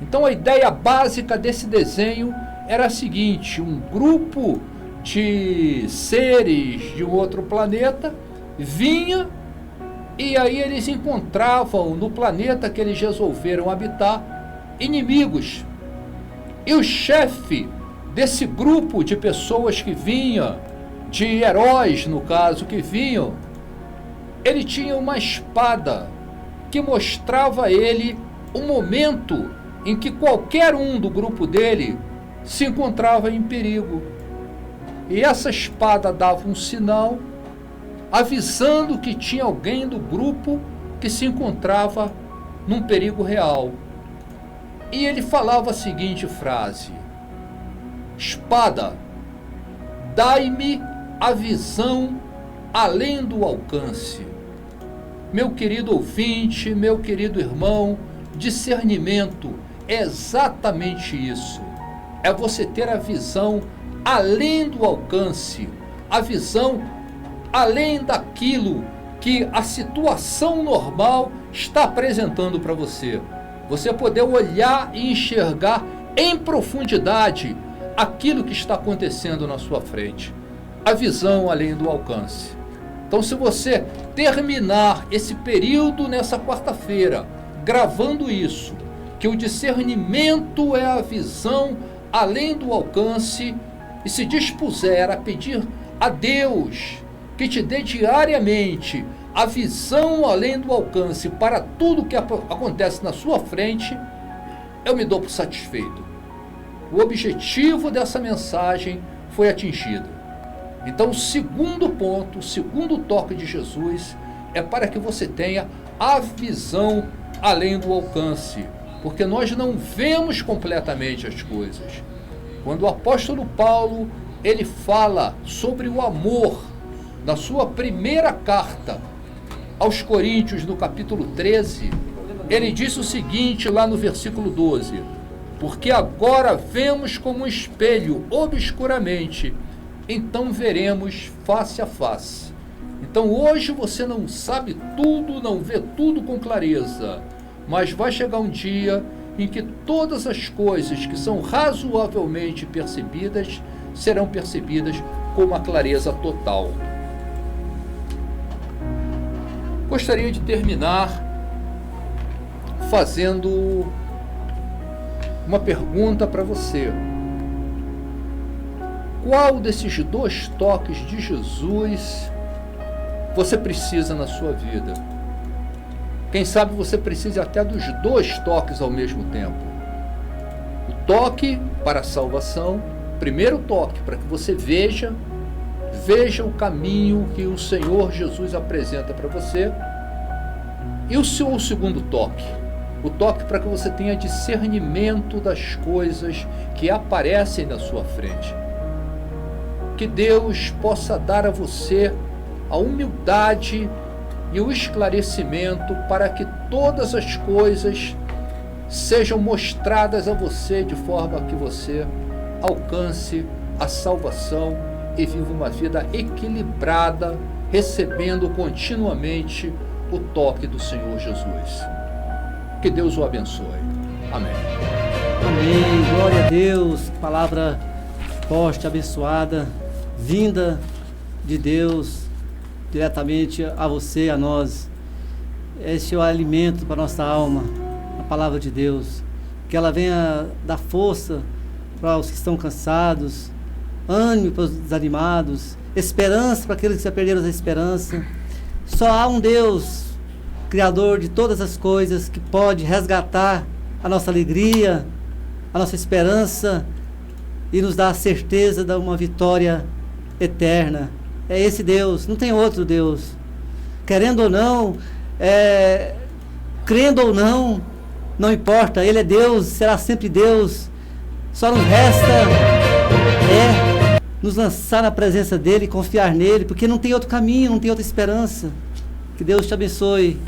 Então a ideia básica desse desenho era a seguinte: um grupo de seres de um outro planeta vinha e aí eles encontravam no planeta que eles resolveram habitar inimigos. E o chefe desse grupo de pessoas que vinha, de heróis no caso que vinham, ele tinha uma espada que mostrava a ele o momento em que qualquer um do grupo dele se encontrava em perigo. E essa espada dava um sinal avisando que tinha alguém do grupo que se encontrava num perigo real. E ele falava a seguinte frase: espada, dai-me a visão além do alcance. Meu querido ouvinte, meu querido irmão, discernimento é exatamente isso. É você ter a visão além do alcance, a visão além daquilo que a situação normal está apresentando para você. Você poder olhar e enxergar em profundidade aquilo que está acontecendo na sua frente. A visão além do alcance. Então, se você terminar esse período nessa quarta-feira, gravando isso, que o discernimento é a visão além do alcance, e se dispuser a pedir a Deus que te dê diariamente a visão além do alcance para tudo que acontece na sua frente, eu me dou por satisfeito. O objetivo dessa mensagem foi atingido. Então, o segundo ponto, o segundo toque de Jesus é para que você tenha a visão além do alcance, porque nós não vemos completamente as coisas. Quando o apóstolo Paulo, ele fala sobre o amor, na sua primeira carta aos Coríntios, no capítulo 13, ele diz o seguinte lá no versículo 12: porque agora vemos como um espelho, obscuramente, então veremos face a face. Então hoje você não sabe tudo, não vê tudo com clareza, mas vai chegar um dia em que todas as coisas que são razoavelmente percebidas serão percebidas com uma clareza total. Gostaria de terminar fazendo uma pergunta para você. Qual desses dois toques de Jesus você precisa na sua vida? Quem sabe você precise até dos dois toques ao mesmo tempo. O toque para a salvação, primeiro toque para que você veja o caminho que o Senhor Jesus apresenta para você. E o segundo toque, o toque para que você tenha discernimento das coisas que aparecem na sua frente. Que Deus possa dar a você a humildade e o esclarecimento para que todas as coisas sejam mostradas a você de forma que você alcance a salvação e viva uma vida equilibrada, recebendo continuamente o toque do Senhor Jesus. Que Deus o abençoe. Amém. Amém. Glória a Deus. Palavra forte, abençoada, vinda de Deus diretamente a você, a nós. Este é o alimento para a nossa alma, a palavra de Deus. Que ela venha dar força para os que estão cansados, ânimo para os desanimados, esperança para aqueles que já perderam a esperança. Só há um Deus, Criador de todas as coisas, que pode resgatar a nossa alegria, a nossa esperança e nos dar a certeza de uma vitória eterna. É esse Deus, não tem outro Deus. querendo ou não, crendo ou não, não importa, Ele é Deus, será sempre Deus. Só nos resta nos lançar na presença dEle, confiar nele, porque não tem outro caminho, não tem outra esperança. Que Deus te abençoe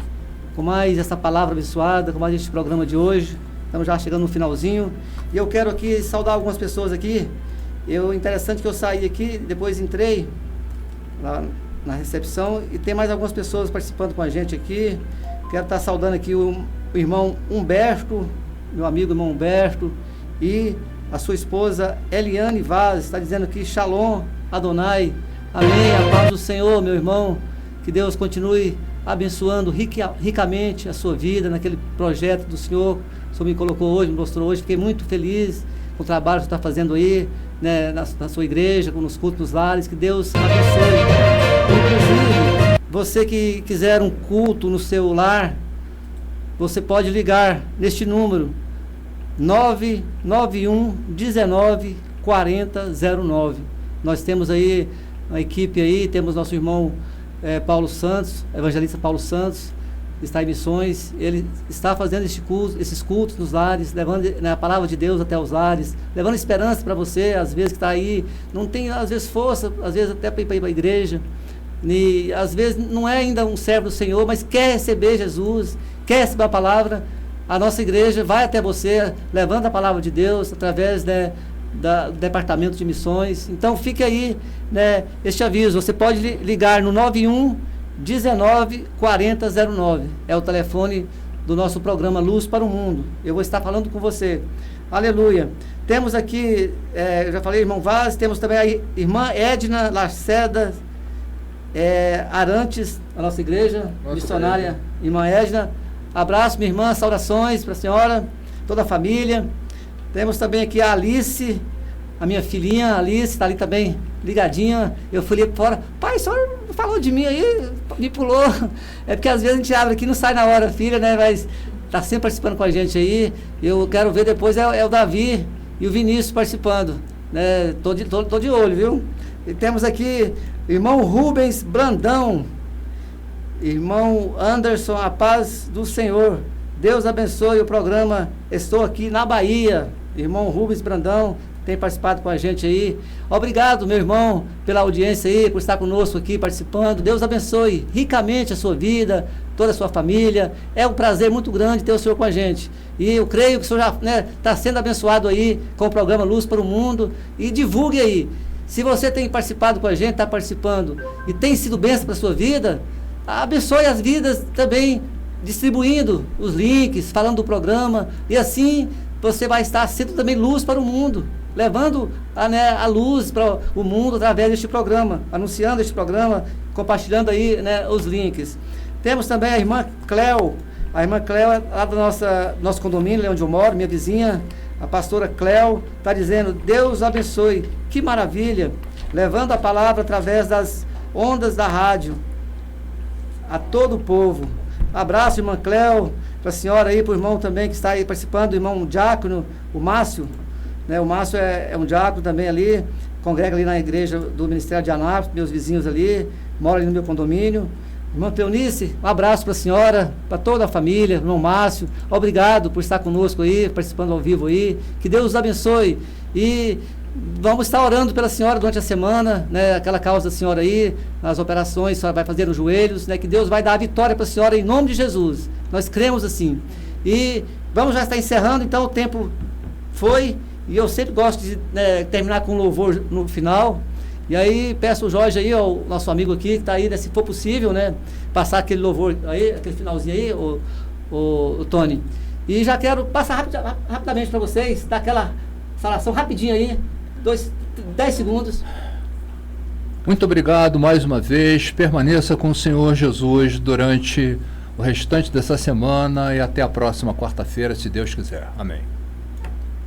com mais essa palavra abençoada, com mais este programa de hoje. Estamos já chegando no finalzinho. E eu quero aqui saudar algumas pessoas aqui. Interessante que eu saí aqui, depois entrei lá na recepção e tem mais algumas pessoas participando com a gente aqui. Quero estar saudando aqui o irmão Humberto, meu amigo irmão Humberto, e a sua esposa Eliane Vaz. Está dizendo aqui, Shalom, Adonai, amém, a paz do Senhor, meu irmão. Que Deus continue abençoando ricamente a sua vida naquele projeto do Senhor. O Senhor me colocou hoje, me mostrou hoje. Fiquei muito feliz com o trabalho que você está fazendo aí, né, na sua igreja, nos cultos nos lares. Que Deus abençoe. Inclusive, você que quiser um culto no seu lar, você pode ligar neste número 991 19 40 09. Nós temos aí uma equipe aí, temos nosso irmão Paulo Santos, evangelista Paulo Santos, está em missões. Ele está fazendo esses cultos nos lares, levando a palavra de Deus até os lares, levando esperança para você, às vezes que está aí, não tem às vezes força, às vezes até para ir para a igreja, e às vezes não é ainda um servo do Senhor, mas quer receber Jesus, quer receber a palavra. A nossa igreja vai até você, levando a palavra de Deus através do departamento de missões. Então fique aí, né, este aviso. Você pode ligar no 91 19 40 09. É o telefone do nosso programa Luz para o Mundo. Eu vou estar falando com você. Aleluia. Temos aqui, eu já falei, irmão Vaz, temos também a irmã Edna Lacerda Arantes, a nossa igreja missionária, irmã Edna. Abraço, minha irmã, saudações para a senhora, toda a família. Temos também aqui a Alice, a minha filhinha, a Alice, está ali também ligadinha. Eu fui ali fora, pai, o senhor falou de mim aí, me pulou. É porque às vezes a gente abre aqui e não sai na hora, filha, né? Mas está sempre participando com a gente aí. Eu quero ver depois o Davi e o Vinícius participando, né? Tô de olho, viu? E temos aqui o irmão Rubens Brandão, irmão Anderson, a paz do Senhor. Deus abençoe o programa. Estou aqui na Bahia. Irmão Rubens Brandão tem participado com a gente aí. Obrigado, meu irmão, pela audiência aí, por estar conosco aqui participando. Deus abençoe ricamente a sua vida, toda a sua família. É um prazer muito grande ter o senhor com a gente. E eu creio que o senhor já está sendo abençoado aí com o programa Luz para o Mundo. E divulgue aí. Se você tem participado com a gente, está participando e tem sido bênção para a sua vida, abençoe as vidas também, distribuindo os links, falando do programa, e assim você vai estar sendo também luz para o mundo, levando a luz para o mundo através deste programa, anunciando este programa, compartilhando aí, né, os links. Temos também a irmã Cléo lá do nosso condomínio, onde eu moro, minha vizinha, a pastora Cléo, está dizendo, Deus abençoe, que maravilha, levando a palavra através das ondas da rádio a todo o povo. Abraço, irmã Cléo, para a senhora aí, para o irmão também que está aí participando, o irmão diácono, o Márcio, né? O Márcio é um diácono também ali, congrega ali na igreja do Ministério de Anápolis, meus vizinhos ali, mora ali no meu condomínio. Irmã Teonice, um abraço para a senhora, para toda a família, irmão Márcio, obrigado por estar conosco aí, participando ao vivo aí, que Deus os abençoe, e vamos estar orando pela senhora durante a semana, né, aquela causa da senhora aí, as operações, a senhora vai fazer nos joelhos, né, que Deus vai dar a vitória para a senhora em nome de Jesus, nós cremos assim, e vamos já estar encerrando, então o tempo foi, e eu sempre gosto de terminar com louvor no final. E aí peço o Jorge aí, o nosso amigo aqui, que está aí, né, se for possível, né, passar aquele louvor aí, aquele finalzinho aí, o Tony. E já quero passar rapidamente para vocês, dar aquela saudação rapidinho aí, 10 segundos. Muito obrigado mais uma vez, permaneça com o Senhor Jesus durante o restante dessa semana e até a próxima quarta-feira, se Deus quiser. Amém.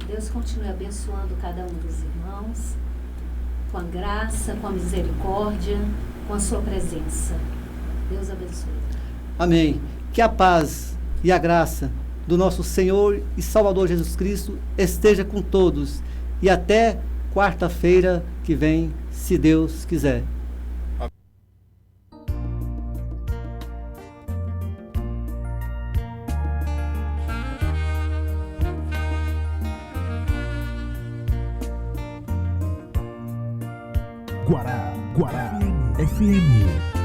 Deus continue abençoando cada um dos irmãos, com a graça, com a misericórdia, com a sua presença. Deus abençoe. Amém. Que a paz e a graça do nosso Senhor e Salvador Jesus Cristo esteja com todos. E até quarta-feira que vem, se Deus quiser. Guará FM.